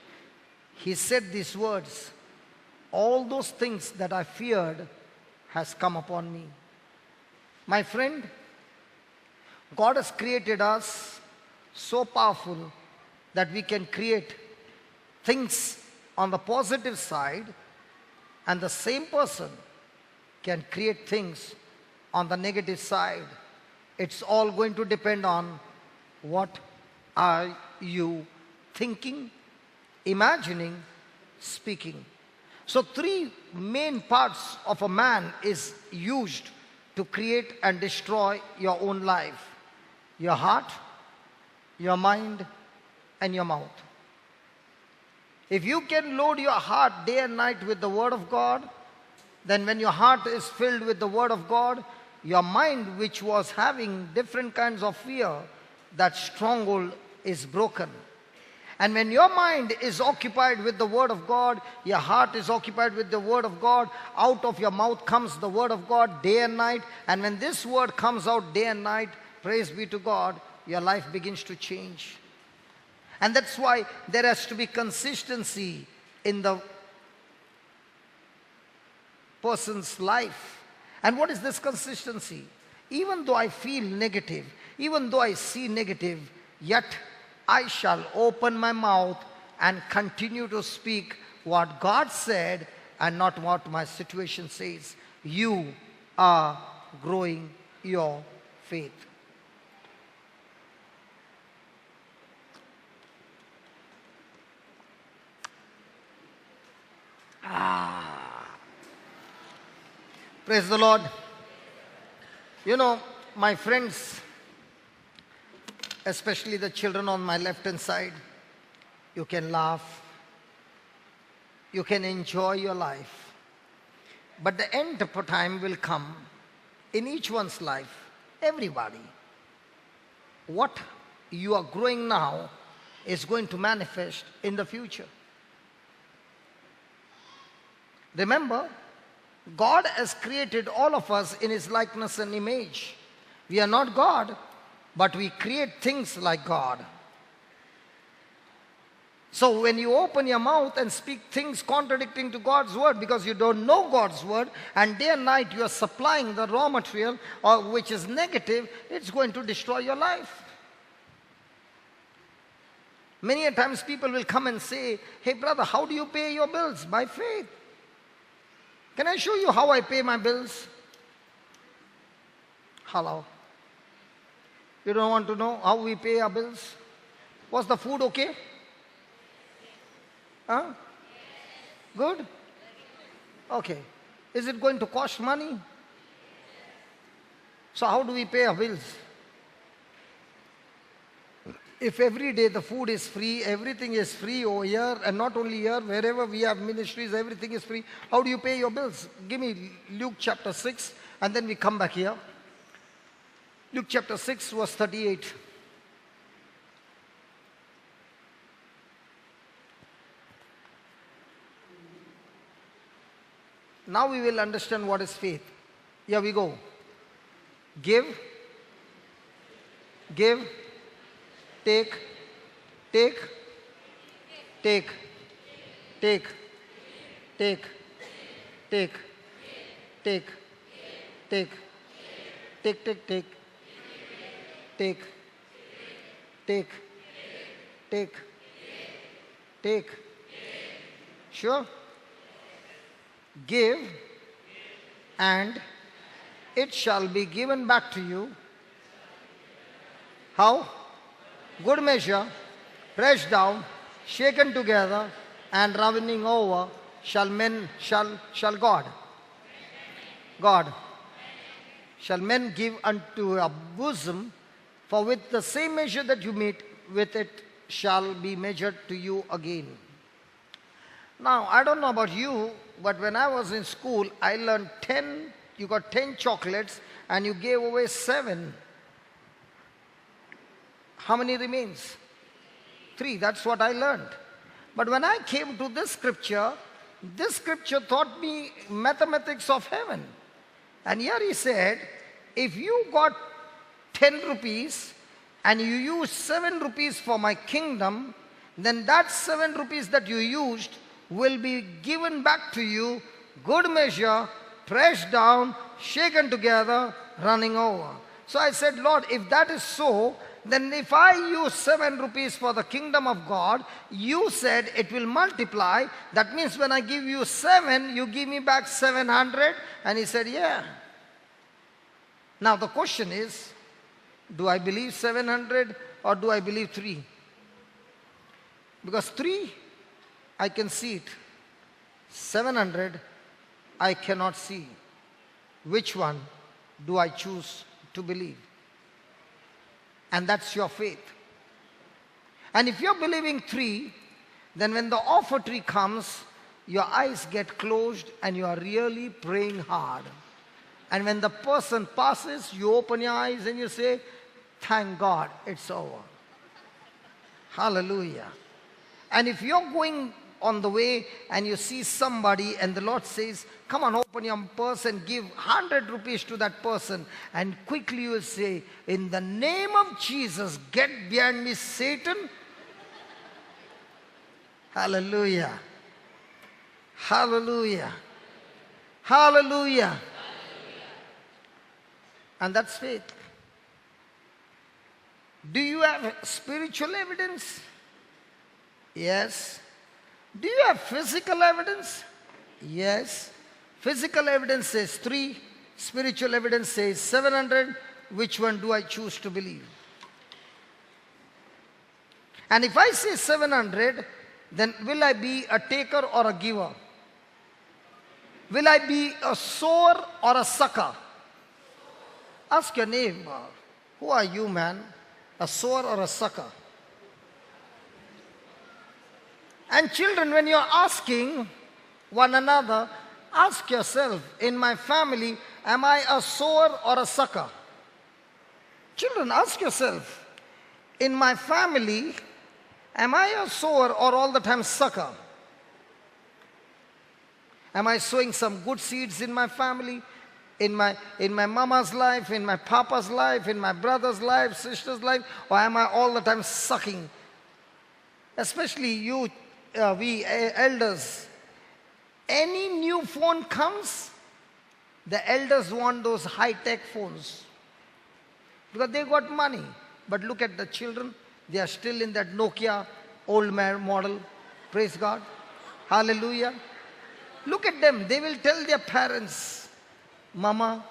Speaker 1: he said these words, all those things that I feared has come upon me. My friend, God has created us so powerful that we can create things on the positive side, and the same person can create things on the negative side. It's all going to depend on what are you thinking, imagining, speaking. So 3 main parts of a man is used to create and destroy your own life: your heart, your mind, and your mouth. If you can load your heart day and night with the Word of God, then when your heart is filled with the Word of God, your mind, which was having different kinds of fear, that stronghold is broken. And when your mind is occupied with the Word of God, your heart is occupied with the Word of God, out of your mouth comes the Word of God day and night. And when this Word comes out day and night, praise be to God, your life begins to change. And that's why there has to be consistency in the person's life. And what is this consistency? Even though I feel negative, even though I see negative, yet I shall open my mouth and continue to speak what God said and not what my situation says. You are growing your faith. Praise the Lord. You know, my friends, especially the children on my left-hand side, you can laugh, you can enjoy your life. But the end of time will come in each one's life, everybody. What you are growing now is going to manifest in the future. Remember, God has created all of us in His likeness and image. We are not God, but we create things like God. So when you open your mouth and speak things contradicting to God's word because you don't know God's word, and day and night you are supplying the raw material or which is negative, it's going to destroy your life. Many a times people will come and say, hey brother, how do you pay your bills? By faith. Can I show you how I pay my bills? Hello. You don't want to know how we pay our bills? Was the food okay? Huh? Good? Okay. Is it going to cost money? So how do we pay our bills? If every day the food is free, everything is free over here, and not only here, wherever we have ministries, everything is free, how do you pay your bills? Give me Luke chapter 6, and then we come back here. Luke chapter 6, verse 38. Now we will understand what is faith. Here we go. Give, take, take, take, take, take, take, take, take, take, take, take, take, take, take. Sure? Give, and it shall be given back to you. How? Good measure, pressed down, shaken together, and running over, shall God shall men give unto a bosom, for with the same measure that you meet, with it shall be measured to you again. Now, I don't know about you, but when I was in school, I learned 10, you got 10 chocolates and you gave away 7. How many remains? 3, that's what I learned. But when I came to this scripture taught me mathematics of heaven. And here he said, if you got 10 rupees and you used 7 rupees for my kingdom, then that 7 rupees that you used will be given back to you, good measure, pressed down, shaken together, running over. So I said, Lord, if that is so, then if I use 7 rupees for the kingdom of God, you said it will multiply. That means when I give you 7, you give me back 700. And he said, yeah. Now the question is, do I believe 700 or do I believe 3? Because 3, I can see it. 700, I cannot see. Which one do I choose to believe? And that's your faith. And if you're believing 3, then when the offer tree comes, your eyes get closed and you are really praying hard. And when the person passes, you open your eyes and you say, thank God, it's over. Hallelujah. And if you're going on the way and you see somebody and the Lord says, come on, open your purse and give 100 rupees to that person, and quickly you will say, in the name of Jesus, get behind me, Satan. Hallelujah. Hallelujah. Hallelujah. And that's faith. Do you have spiritual evidence? Yes. Do you have physical evidence? Yes. Physical evidence says 3. Spiritual evidence says 700. Which one do I choose to believe? And if I say 700, then will I be a taker or a giver? Will I be a sower or a sucker? Ask your neighbor, who are you, man? A sower or a sucker? And children, when you're asking one another, ask yourself, in my family, am I a sower or a sucker? Children, ask yourself, in my family, am I a sower or all the time sucker? Am I sowing some good seeds in my family, in my mama's life, in my papa's life, in my brother's life, sister's life, or am I all the time sucking? Especially you, we elders. Any new phone comes, the elders want those high-tech phones because they got money. But look at the children, they are still in that Nokia old model. Praise God. Hallelujah. Look at them, they will tell their parents, Mama,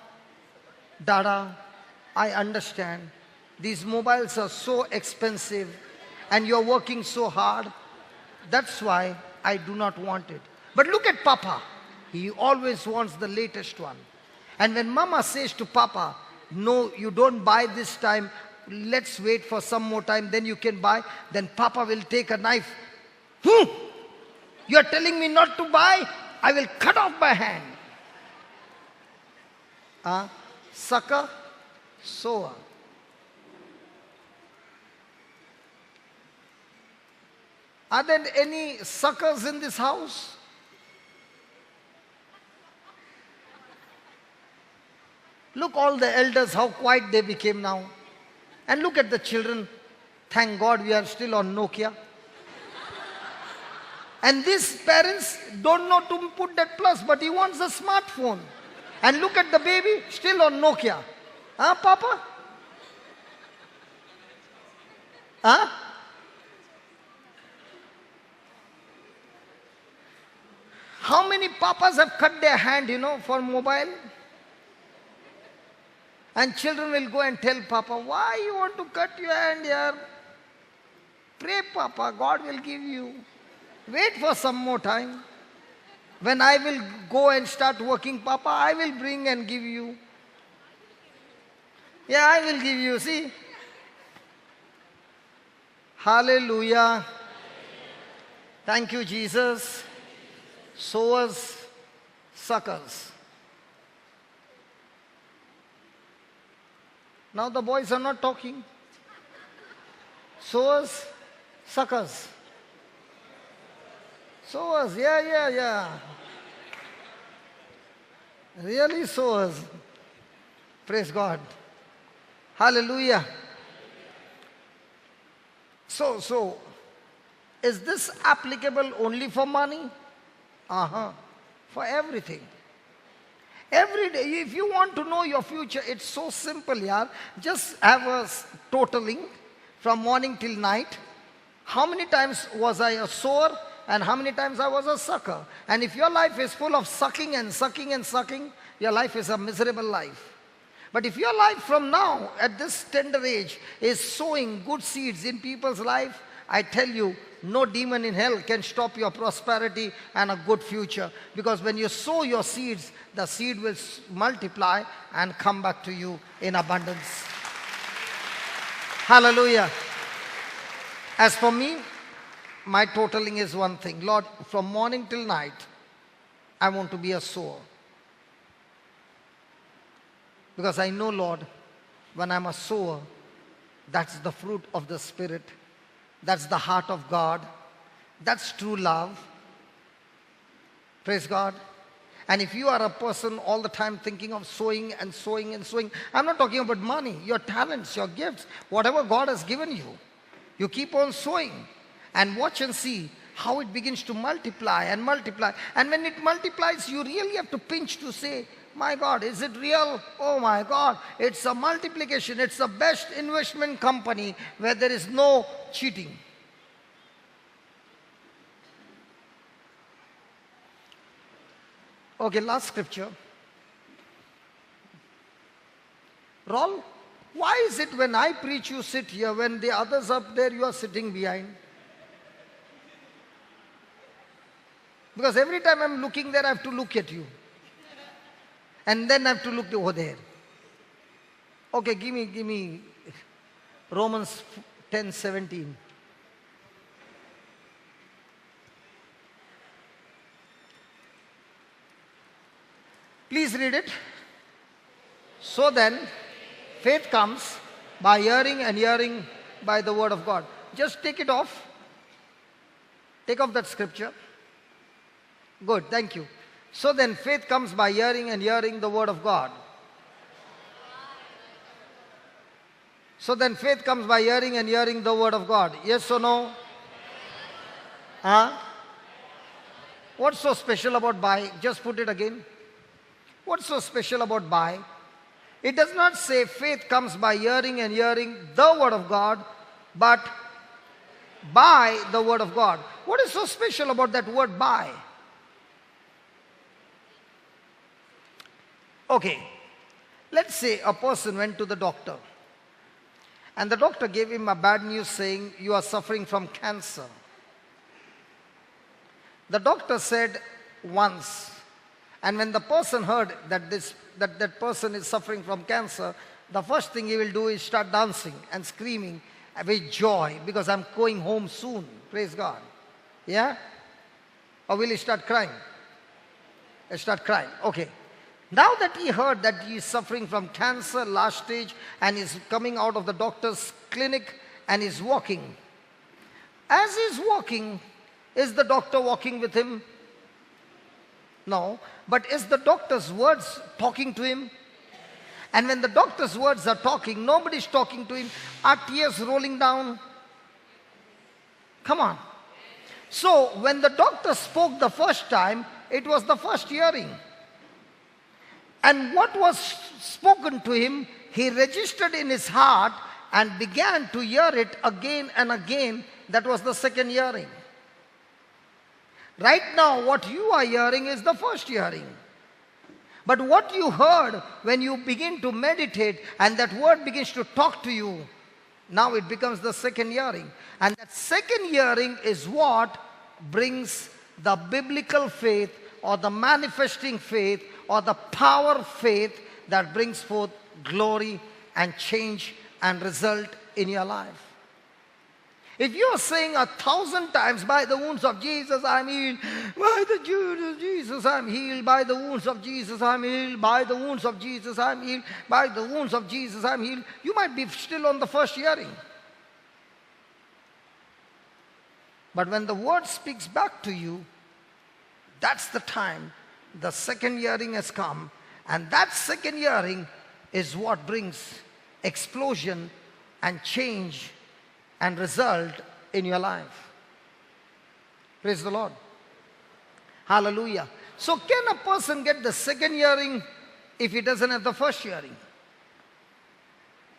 Speaker 1: Dada, I understand. These mobiles are so expensive and you're working so hard. That's why I do not want it. But look at Papa. He always wants the latest one. And when Mama says to Papa, no, you don't buy this time, let's wait for some more time, then you can buy, then Papa will take a knife. You're telling me not to buy? I will cut off my hand. Sucker, sower. Are there any suckers in this house? Look, all the elders, how quiet they became now. And look at the children. Thank God we are still on Nokia. And these parents don't know to put that plus, but he wants a smartphone. And look at the baby, still on Nokia. Papa? How many papas have cut their hand, for mobile? And children will go and tell Papa, why you want to cut your hand here? Pray, Papa, God will give you. Wait for some more time. When I will go and start working, Papa, I will bring and give you. Yeah, I will give you, see. Hallelujah. Thank you, Jesus. Sowers, suckers. Now the boys are not talking. Sowers, suckers. Sowers, yeah. Really sowers. Praise God. Hallelujah. So, is this applicable only for money? For everything. Every day, if you want to know your future, it's so simple, yaar. Just have a totaling from morning till night. How many times was I a sower and how many times I was a sucker? And if your life is full of sucking and sucking and sucking, your life is a miserable life. But if your life from now, at this tender age, is sowing good seeds in people's life, I tell you, no demon in hell can stop your prosperity and a good future. Because when you sow your seeds, the seed will multiply and come back to you in abundance. Hallelujah. As for me, my totaling is one thing. Lord, from morning till night, I want to be a sower. Because I know, Lord, when I'm a sower, that's the fruit of the Spirit. That's the heart of God. That's true love. Praise God. And if you are a person all the time thinking of sowing and sowing and sowing, I'm not talking about money, your talents, your gifts, whatever God has given you. You keep on sowing and watch and see how it begins to multiply and multiply. And when it multiplies, you really have to pinch to say, my God, is it real? Oh my God, it's a multiplication. It's the best investment company where there is no cheating. Okay, last scripture. Raul, why is it when I preach you sit here, when the others up there you are sitting behind? Because every time I'm looking there, I have to look at you. And then I have to look over there. Okay, give me Romans 10:17. Please read it. So then, faith comes by hearing, and hearing by the word of God. Just take it off. Take off that scripture. Good, thank you. So then, faith comes by hearing, and hearing the word of God. So then, faith comes by hearing, and hearing the word of God. Yes or no? Huh? What's so special about by? Just put it again. What's so special about by? It does not say faith comes by hearing, and hearing the word of God, but by the word of God. What is so special about that word by? Okay, let's say a person went to the doctor, and the doctor gave him a bad news saying, you are suffering from cancer. The doctor said once, and when the person heard that that person is suffering from cancer, the first thing he will do is start dancing and screaming with joy, because I'm going home soon. Praise God. Yeah? Or will he start crying? He'll start crying. Okay. Now that he heard that he is suffering from cancer, last stage, and is coming out of the doctor's clinic and is walking. As he's walking, is the doctor walking with him? No. But is the doctor's words talking to him? And when the doctor's words are talking, nobody's talking to him. Are tears rolling down? Come on. So when the doctor spoke the first time, it was the first hearing. And what was spoken to him, he registered in his heart and began to hear it again and again. That was the second hearing. Right now, what you are hearing is the first hearing. But what you heard when you begin to meditate and that word begins to talk to you, now it becomes the second hearing. And that second hearing is what brings the biblical faith, or the manifesting faith, or the power faith that brings forth glory and change and result in your life. If you are saying 1,000 times, by the wounds of Jesus I'm healed, by the wounds of Jesus I'm healed, by the wounds of Jesus I'm healed, by the wounds of Jesus I'm healed, by the wounds of Jesus I'm healed, you might be still on the first hearing. But when the word speaks back to you, that's the time the second hearing has come, and that second hearing is what brings explosion and change and result in your life. Praise the Lord. Hallelujah. So can a person get the second hearing if he doesn't have the first hearing?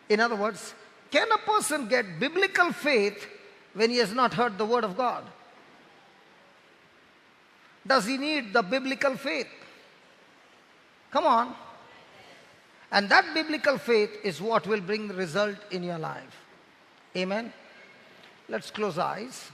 Speaker 1: In other words, can a person get biblical faith when he has not heard the word of God? Does he need the biblical faith? Come on. And that biblical faith is what will bring the result in your life. Amen. Let's close our eyes.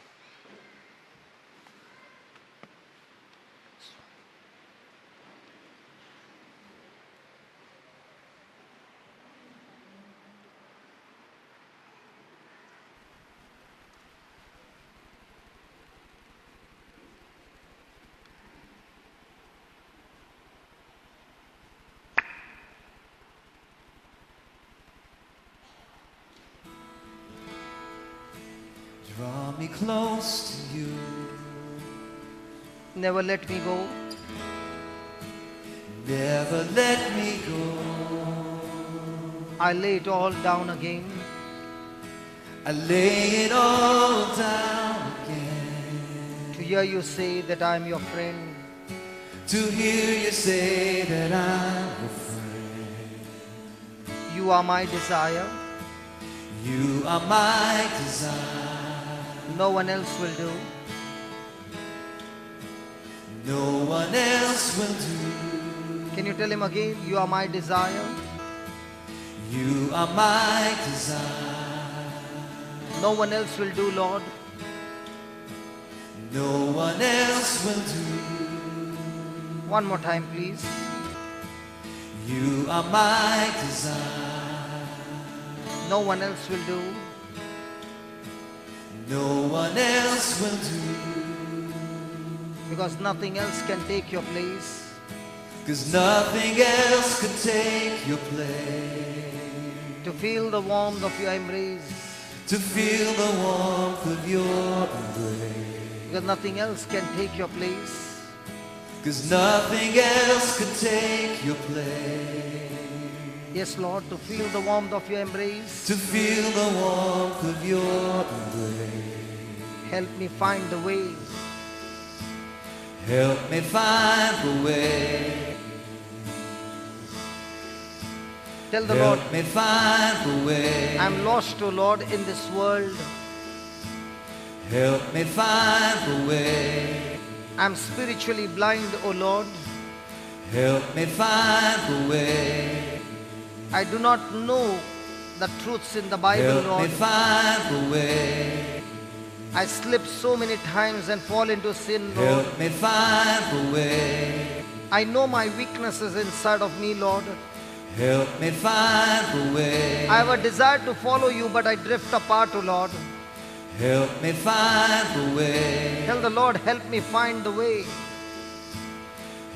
Speaker 2: Draw me close to you.
Speaker 1: Never let me go.
Speaker 2: Never let me go.
Speaker 1: I lay it all down again.
Speaker 2: I lay it all down again.
Speaker 1: To hear you say that I'm your friend.
Speaker 2: To hear you say that I'm your friend.
Speaker 1: You are my desire.
Speaker 2: You are my desire.
Speaker 1: No one else will do.
Speaker 2: No one else will do.
Speaker 1: Can you tell him again? You are my desire.
Speaker 2: You are my desire.
Speaker 1: No one else will do, Lord.
Speaker 2: No one else will do.
Speaker 1: One more time, please.
Speaker 2: You are my desire.
Speaker 1: No one else will do.
Speaker 2: No one else will do.
Speaker 1: Because nothing else can take your place.
Speaker 2: 'Cause nothing else could take your place.
Speaker 1: To feel the warmth of your embrace.
Speaker 2: To feel the warmth of your embrace.
Speaker 1: Because nothing else can take your place.
Speaker 2: 'Cause nothing else could take your place.
Speaker 1: Yes, Lord, to feel the warmth of your embrace.
Speaker 2: To feel the warmth of your embrace.
Speaker 1: Help me find the way.
Speaker 2: Help me find the way.
Speaker 1: Tell the Lord,
Speaker 2: Help me find the way.
Speaker 1: I'm lost, O Lord, in this world.
Speaker 2: Help me find the way.
Speaker 1: I'm spiritually blind, O Lord.
Speaker 2: Help me find the way.
Speaker 1: I do not know the truths in the Bible,
Speaker 2: Help me
Speaker 1: Lord.
Speaker 2: find the way.
Speaker 1: I slip so many times and fall into sin, Lord.
Speaker 2: Help me find the way.
Speaker 1: I know my weaknesses inside of me, Lord.
Speaker 2: Help me find the way.
Speaker 1: I have a desire to follow you, but I drift apart, O Lord.
Speaker 2: Help me find the way.
Speaker 1: Tell the Lord, help me find the way.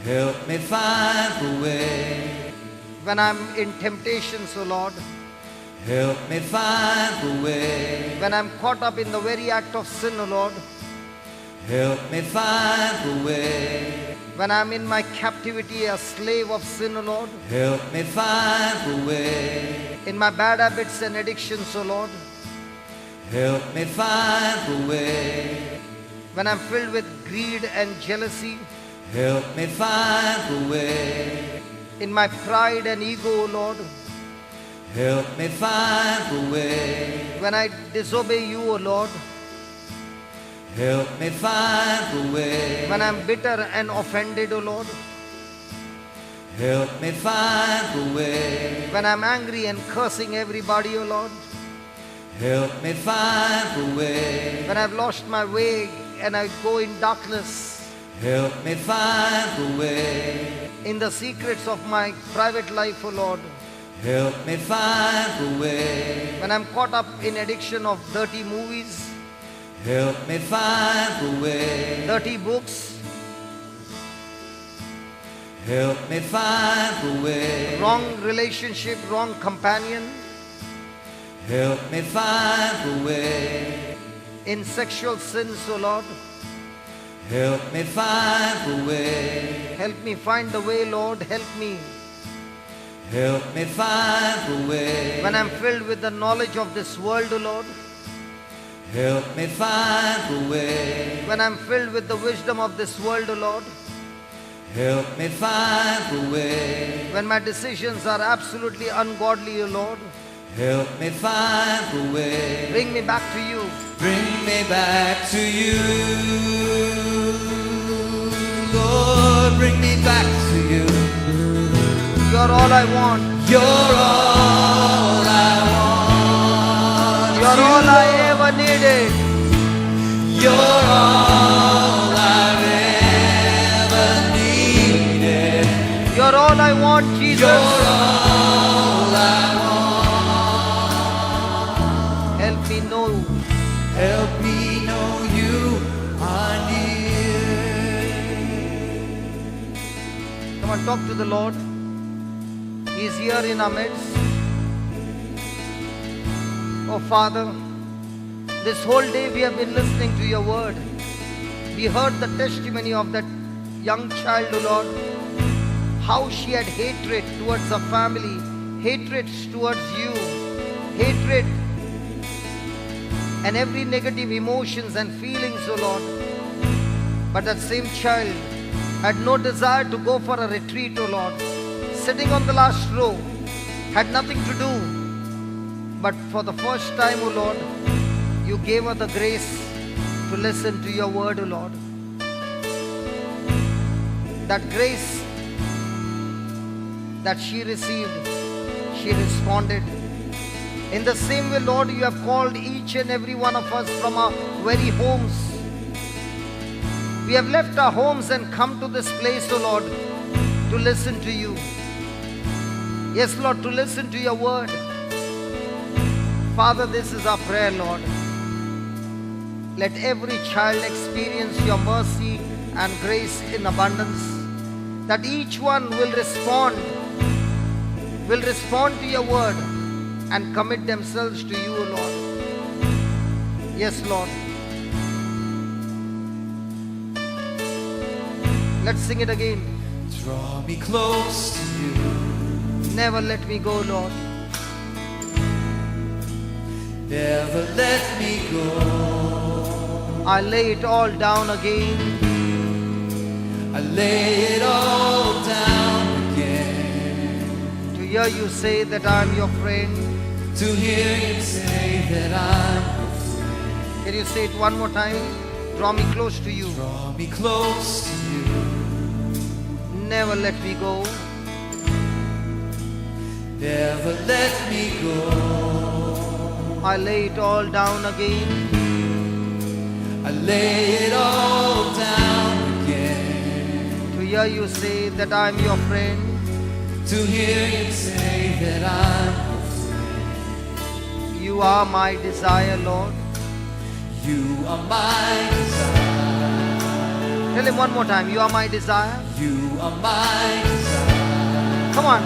Speaker 2: Help me find the way.
Speaker 1: When I'm in temptations, O Lord.
Speaker 2: Help me find the way.
Speaker 1: When I'm caught up in the very act of sin, O Lord.
Speaker 2: Help me find the way.
Speaker 1: When I'm in my captivity, a slave of sin, O Lord.
Speaker 2: Help me find the way.
Speaker 1: In my bad habits and addictions, O Lord.
Speaker 2: Help me find the way.
Speaker 1: When I'm filled with greed and jealousy.
Speaker 2: Help me find the way.
Speaker 1: In my pride and ego, O Lord.
Speaker 2: Help me find the way.
Speaker 1: When I disobey you, O Lord.
Speaker 2: Help me find the way.
Speaker 1: When I'm bitter and offended, O Lord.
Speaker 2: Help me find the way.
Speaker 1: When I'm angry and cursing everybody, O Lord.
Speaker 2: Help me find the way.
Speaker 1: When I've lost my way and I go in darkness.
Speaker 2: Help me find the way.
Speaker 1: In the secrets of my private life, O Lord.
Speaker 2: Help me find the way.
Speaker 1: When I'm caught up in addiction of dirty movies.
Speaker 2: Help me find the way.
Speaker 1: Dirty books.
Speaker 2: Help me find the way.
Speaker 1: Wrong relationship, wrong companion.
Speaker 2: Help me find the way.
Speaker 1: In sexual sins, O Lord.
Speaker 2: Help me find the way.
Speaker 1: Help me find the way, Lord. Help me.
Speaker 2: Help me find the way.
Speaker 1: When I'm filled with the knowledge of this world, O Lord.
Speaker 2: Help me find the way.
Speaker 1: When I'm filled with the wisdom of this world, O Lord.
Speaker 2: Help me find the way.
Speaker 1: When my decisions are absolutely ungodly, O Lord.
Speaker 2: Help me find the way.
Speaker 1: Bring me back to you.
Speaker 2: Bring me back to you. Lord, bring me back to you.
Speaker 1: You're all I want.
Speaker 2: You're all I want.
Speaker 1: You're all I ever needed.
Speaker 2: You're all I've ever needed.
Speaker 1: You're all I want, Jesus.
Speaker 2: You're all I want.
Speaker 1: Help me know.
Speaker 2: Help me know you are near.
Speaker 1: Come on, talk to the Lord. He's here in our midst. Oh Father, this whole day we have been listening to your word. We heard the testimony of that young child, O Lord. How she had hatred towards her family, hatred towards you, hatred and every negative emotions and feelings, O Lord. But that same child had no desire to go for a retreat, O Lord. Sitting on the last row, had nothing to do. But for the first time, O Lord, you gave her the grace to listen to your word, O Lord. That grace that she received, she responded. In the same way, Lord, you have called each and every one of us from our very homes. We have left our homes and come to this place, O Lord, to listen to you. Yes, Lord, to listen to your word. Father, this is our prayer, Lord. Let every child experience your mercy and grace in abundance, that each one will respond to your word and commit themselves to you, Lord. Yes, Lord. Let's sing it again.
Speaker 2: Draw me close to you.
Speaker 1: Never let me go, Lord.
Speaker 2: Never let me go.
Speaker 1: I lay it all down again.
Speaker 2: I lay it all down again.
Speaker 1: To hear you say that I'm your friend.
Speaker 2: To hear you say that I'm your friend.
Speaker 1: Can you say it one more time? Draw me close to you.
Speaker 2: Draw me close to you.
Speaker 1: Never let me go.
Speaker 2: Never let me go.
Speaker 1: I lay it all down again.
Speaker 2: I lay it all down again.
Speaker 1: To hear you say that I'm your friend.
Speaker 2: To hear you say that I'm your friend.
Speaker 1: You are my desire, Lord.
Speaker 2: You are my desire.
Speaker 1: Tell him one more time. You are my desire.
Speaker 2: You are my desire.
Speaker 1: Come on.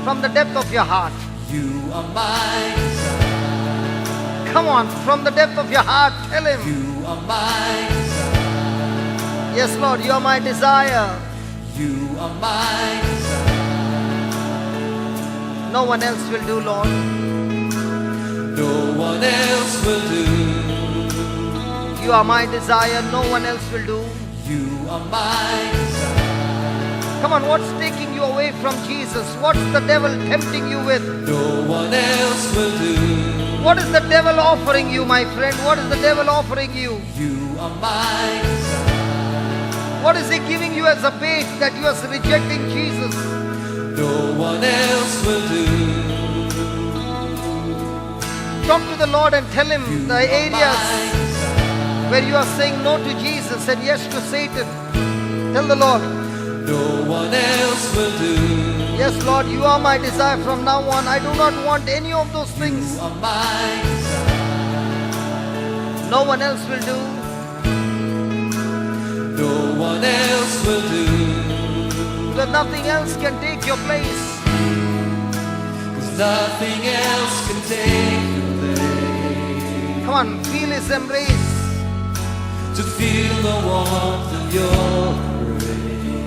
Speaker 1: From the depth of your heart.
Speaker 2: You are my desire.
Speaker 1: Come on. From the depth of your heart. Tell him.
Speaker 2: You are my desire.
Speaker 1: Yes, Lord. You are my desire.
Speaker 2: You are my desire.
Speaker 1: No one else will do, Lord.
Speaker 2: No one else will do.
Speaker 1: You are my desire. No one else will do.
Speaker 2: You are my desire.
Speaker 1: Come on. What's taking you away from Jesus? What's the devil tempting you with?
Speaker 2: No one else will do.
Speaker 1: What is the devil offering you, my friend? What is the devil offering you?
Speaker 2: You are my desire.
Speaker 1: What is he giving you as a bait that you are rejecting Jesus?
Speaker 2: No one else will do.
Speaker 1: Talk to the Lord and tell him
Speaker 2: You
Speaker 1: the
Speaker 2: are
Speaker 1: areas
Speaker 2: my desire.
Speaker 1: where you are saying no to Jesus and yes to Satan. Tell the Lord,
Speaker 2: No one else will do.
Speaker 1: yes, Lord, you are my desire from now on. I do not want any of those things.
Speaker 2: You are my desire.
Speaker 1: No one else will do.
Speaker 2: No one else will do.
Speaker 1: Because nothing else can take your place.
Speaker 2: 'Cause nothing else can take your place.
Speaker 1: Come on, feel his embrace.
Speaker 2: To feel the warmth of your embrace.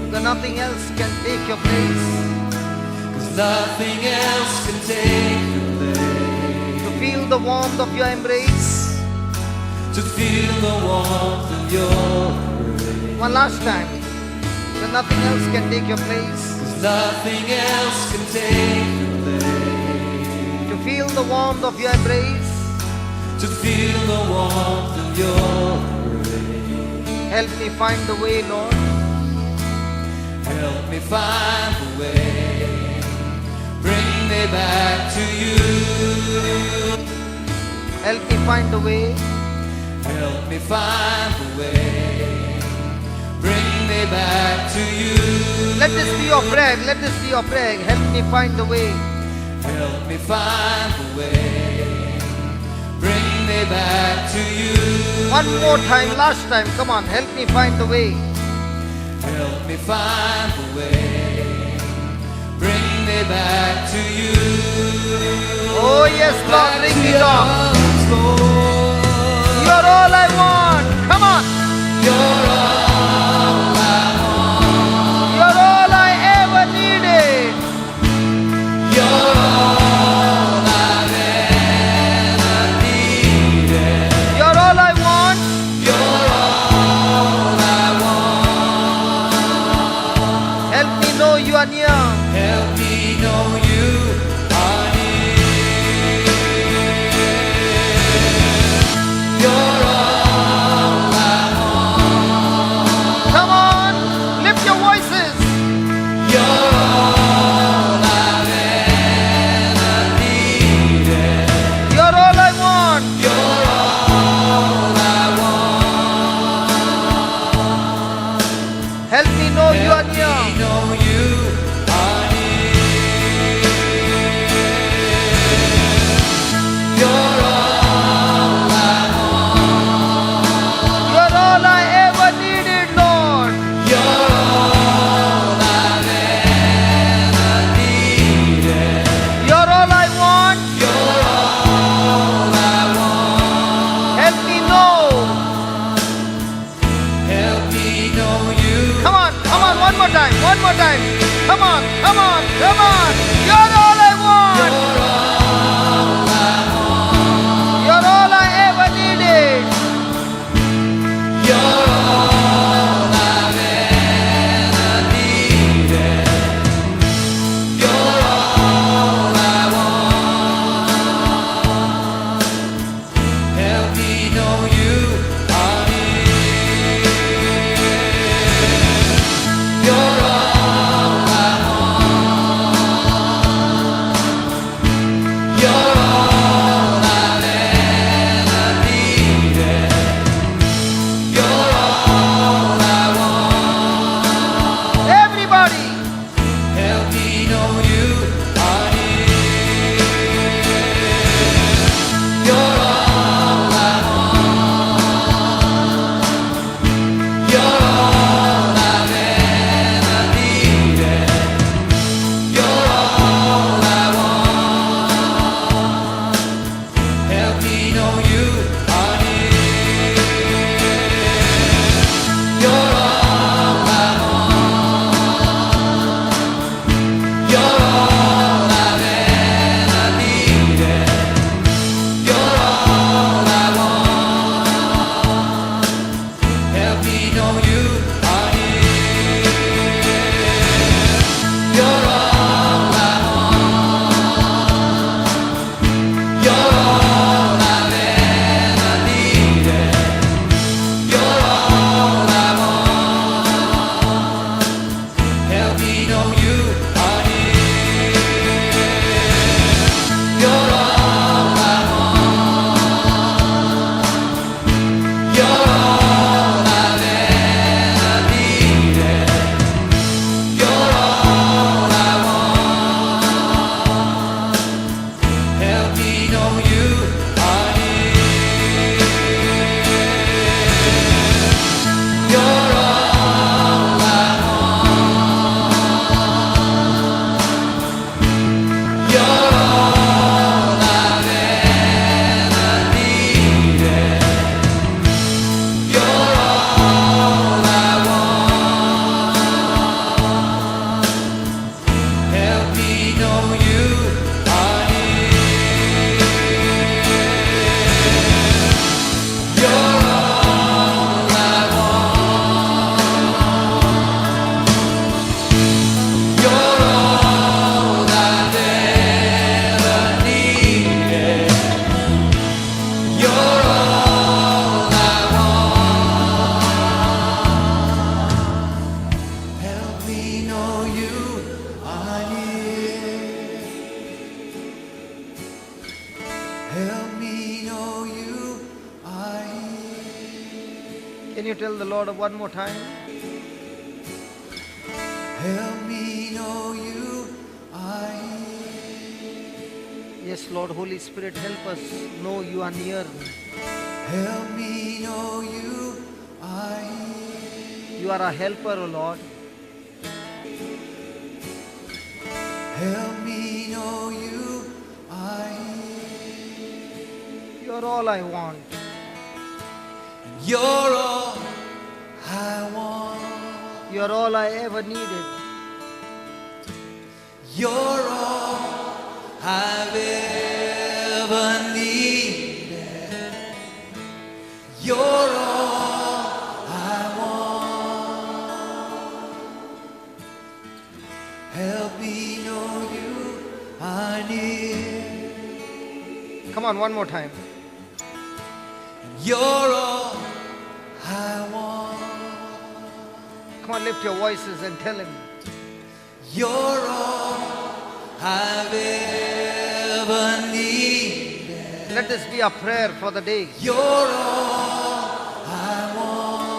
Speaker 1: Because nothing else can take your place.
Speaker 2: 'Cause nothing else can take your place.
Speaker 1: To feel the warmth of your embrace.
Speaker 2: To feel the warmth of your embrace.
Speaker 1: One last time. Because nothing else can take your place.
Speaker 2: 'Cause nothing else can take your place.
Speaker 1: To feel the warmth of your embrace.
Speaker 2: To feel the warmth of your embrace.
Speaker 1: Help me find the way, Lord.
Speaker 2: Help me find the way. Bring me back to you.
Speaker 1: Help me find the way.
Speaker 2: Help me find the way. Bring me back to you.
Speaker 1: Let this be your prayer. Let this be your prayer. Help me find the way.
Speaker 2: Help me find the way. Bring me back to you.
Speaker 1: One more time, last time. Come on, help me find the way.
Speaker 2: Help me find the way. Bring me back to you.
Speaker 1: Oh yes, Lord, bring me down.
Speaker 2: Lord.
Speaker 1: You're all I want. Come on.
Speaker 2: You're all I want.
Speaker 1: You're all I ever needed.
Speaker 2: You're all I've ever needed.
Speaker 1: You're all I want.
Speaker 2: You're all I want.
Speaker 1: Help me know you are near.
Speaker 2: Help me know you are near.
Speaker 1: Can you tell the Lord one more time?
Speaker 2: Help me know you are here.
Speaker 1: Yes, Lord, Holy Spirit, help us know you are near.
Speaker 2: Help me know you are here.
Speaker 1: You are a helper, O Lord.
Speaker 2: Help me know you are here.
Speaker 1: You are all I want.
Speaker 2: You're all I want.
Speaker 1: You are all I ever needed.
Speaker 2: You're all I've ever needed. You're all I want. Help me know you are near.
Speaker 1: Come on, one more time.
Speaker 2: You're all I want.
Speaker 1: Come on, lift your voices and tell him.
Speaker 2: You're all I've ever needed.
Speaker 1: Let this be a prayer for the day.
Speaker 2: You're all I want.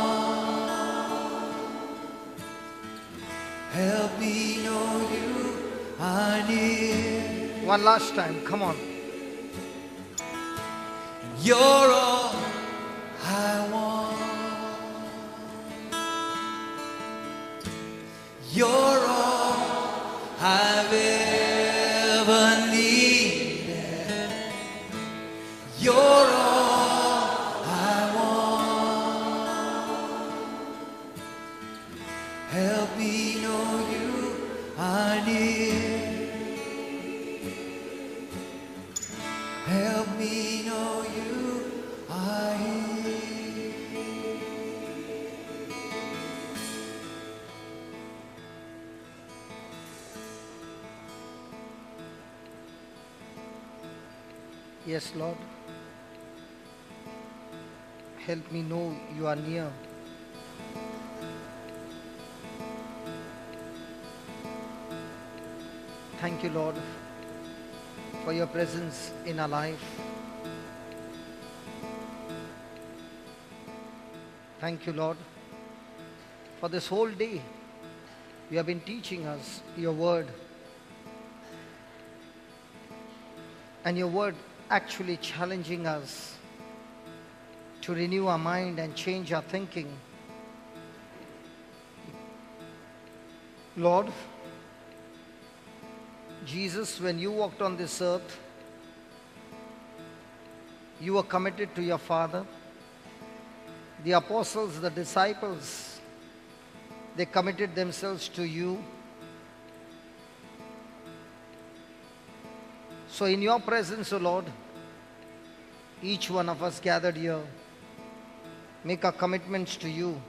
Speaker 2: Help me know you are near.
Speaker 1: One last time, come on.
Speaker 2: You're all I want. You're all I've ever needed. You're all I want. Help me know you are near. Help me know you are here.
Speaker 1: Yes, Lord. Help me know you are near. Thank you, Lord, for your presence in our life. Thank you, Lord, for this whole day you have been teaching us your word. And your word actually challenging us to renew our mind and change our thinking. Lord, Jesus, when you walked on this earth, you were committed to your Father. The apostles, the disciples, they committed themselves to you. So in your presence, O Lord, each one of us gathered here, make our commitments to you.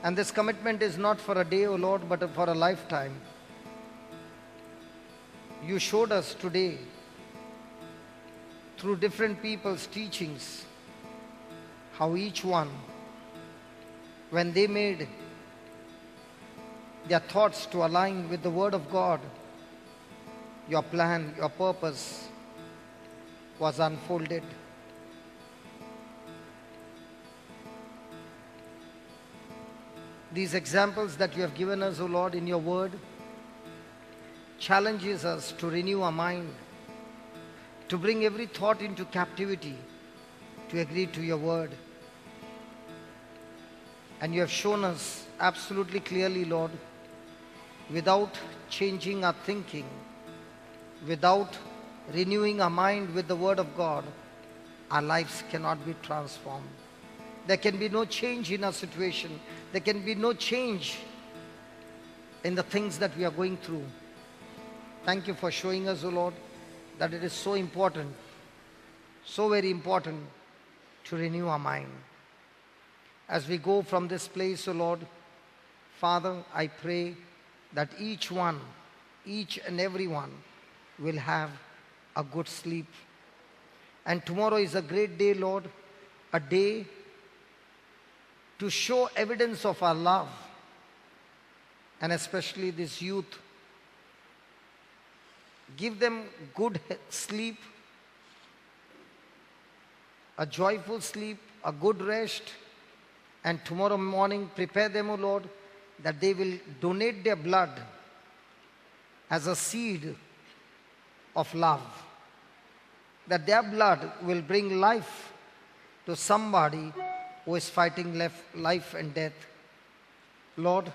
Speaker 1: And this commitment is not for a day, O Lord, but for a lifetime. You showed us today, through different people's teachings, how each one, when they made their thoughts to align with the Word of God, your plan, your purpose was unfolded. These examples that you have given us, O Lord, in your word, challenges us to renew our mind, to bring every thought into captivity, to agree to your word. And you have shown us absolutely clearly, Lord, without changing our thinking, without renewing our mind with the word of God, our lives cannot be transformed. There can be no change in our situation. There can be no change in the things that we are going through. Thank you for showing us, O Lord, that it is so important, so very important to renew our mind. As we go from this place, O Lord, Father, I pray that each one, each and every one will have a good sleep. And tomorrow is a great day, Lord, a day to show evidence of our love, and especially this youth. Give them good sleep, a joyful sleep, a good rest, And tomorrow morning, prepare them, O Lord, that they will donate their blood as a seed of love. That their blood will bring life to somebody who is fighting life and death. Lord,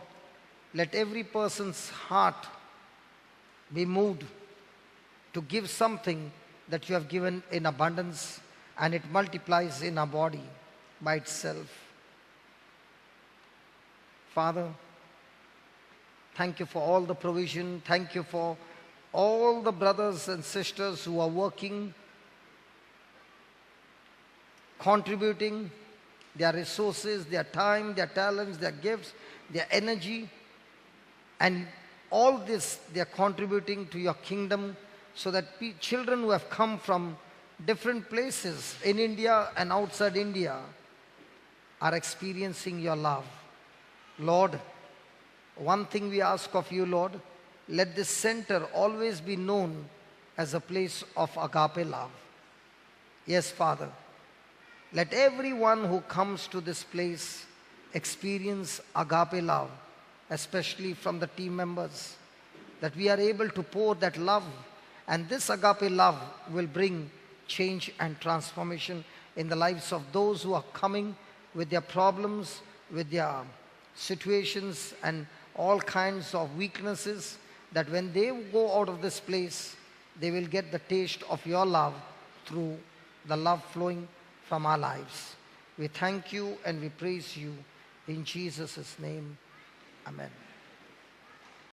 Speaker 1: let every person's heart be moved to give something that you have given in abundance, and it multiplies in our body by itself. Father, thank you for all the provision. Thank you for all the brothers and sisters who are working, contributing their resources, their time, their talents, their gifts, their energy, and all this they are contributing to your kingdom, so that children who have come from different places in India and outside India are experiencing your love. Lord, one thing we ask of you, Lord, let this center always be known as a place of agape love. Yes, Father, let everyone who comes to this place experience agape love, especially from the team members, that we are able to pour that love, and this agape love will bring change and transformation in the lives of those who are coming with their problems, with their situations and all kinds of weaknesses, that when they go out of this place, they will get the taste of your love through the love flowing from our lives. We thank you and we praise you in Jesus' name. Amen.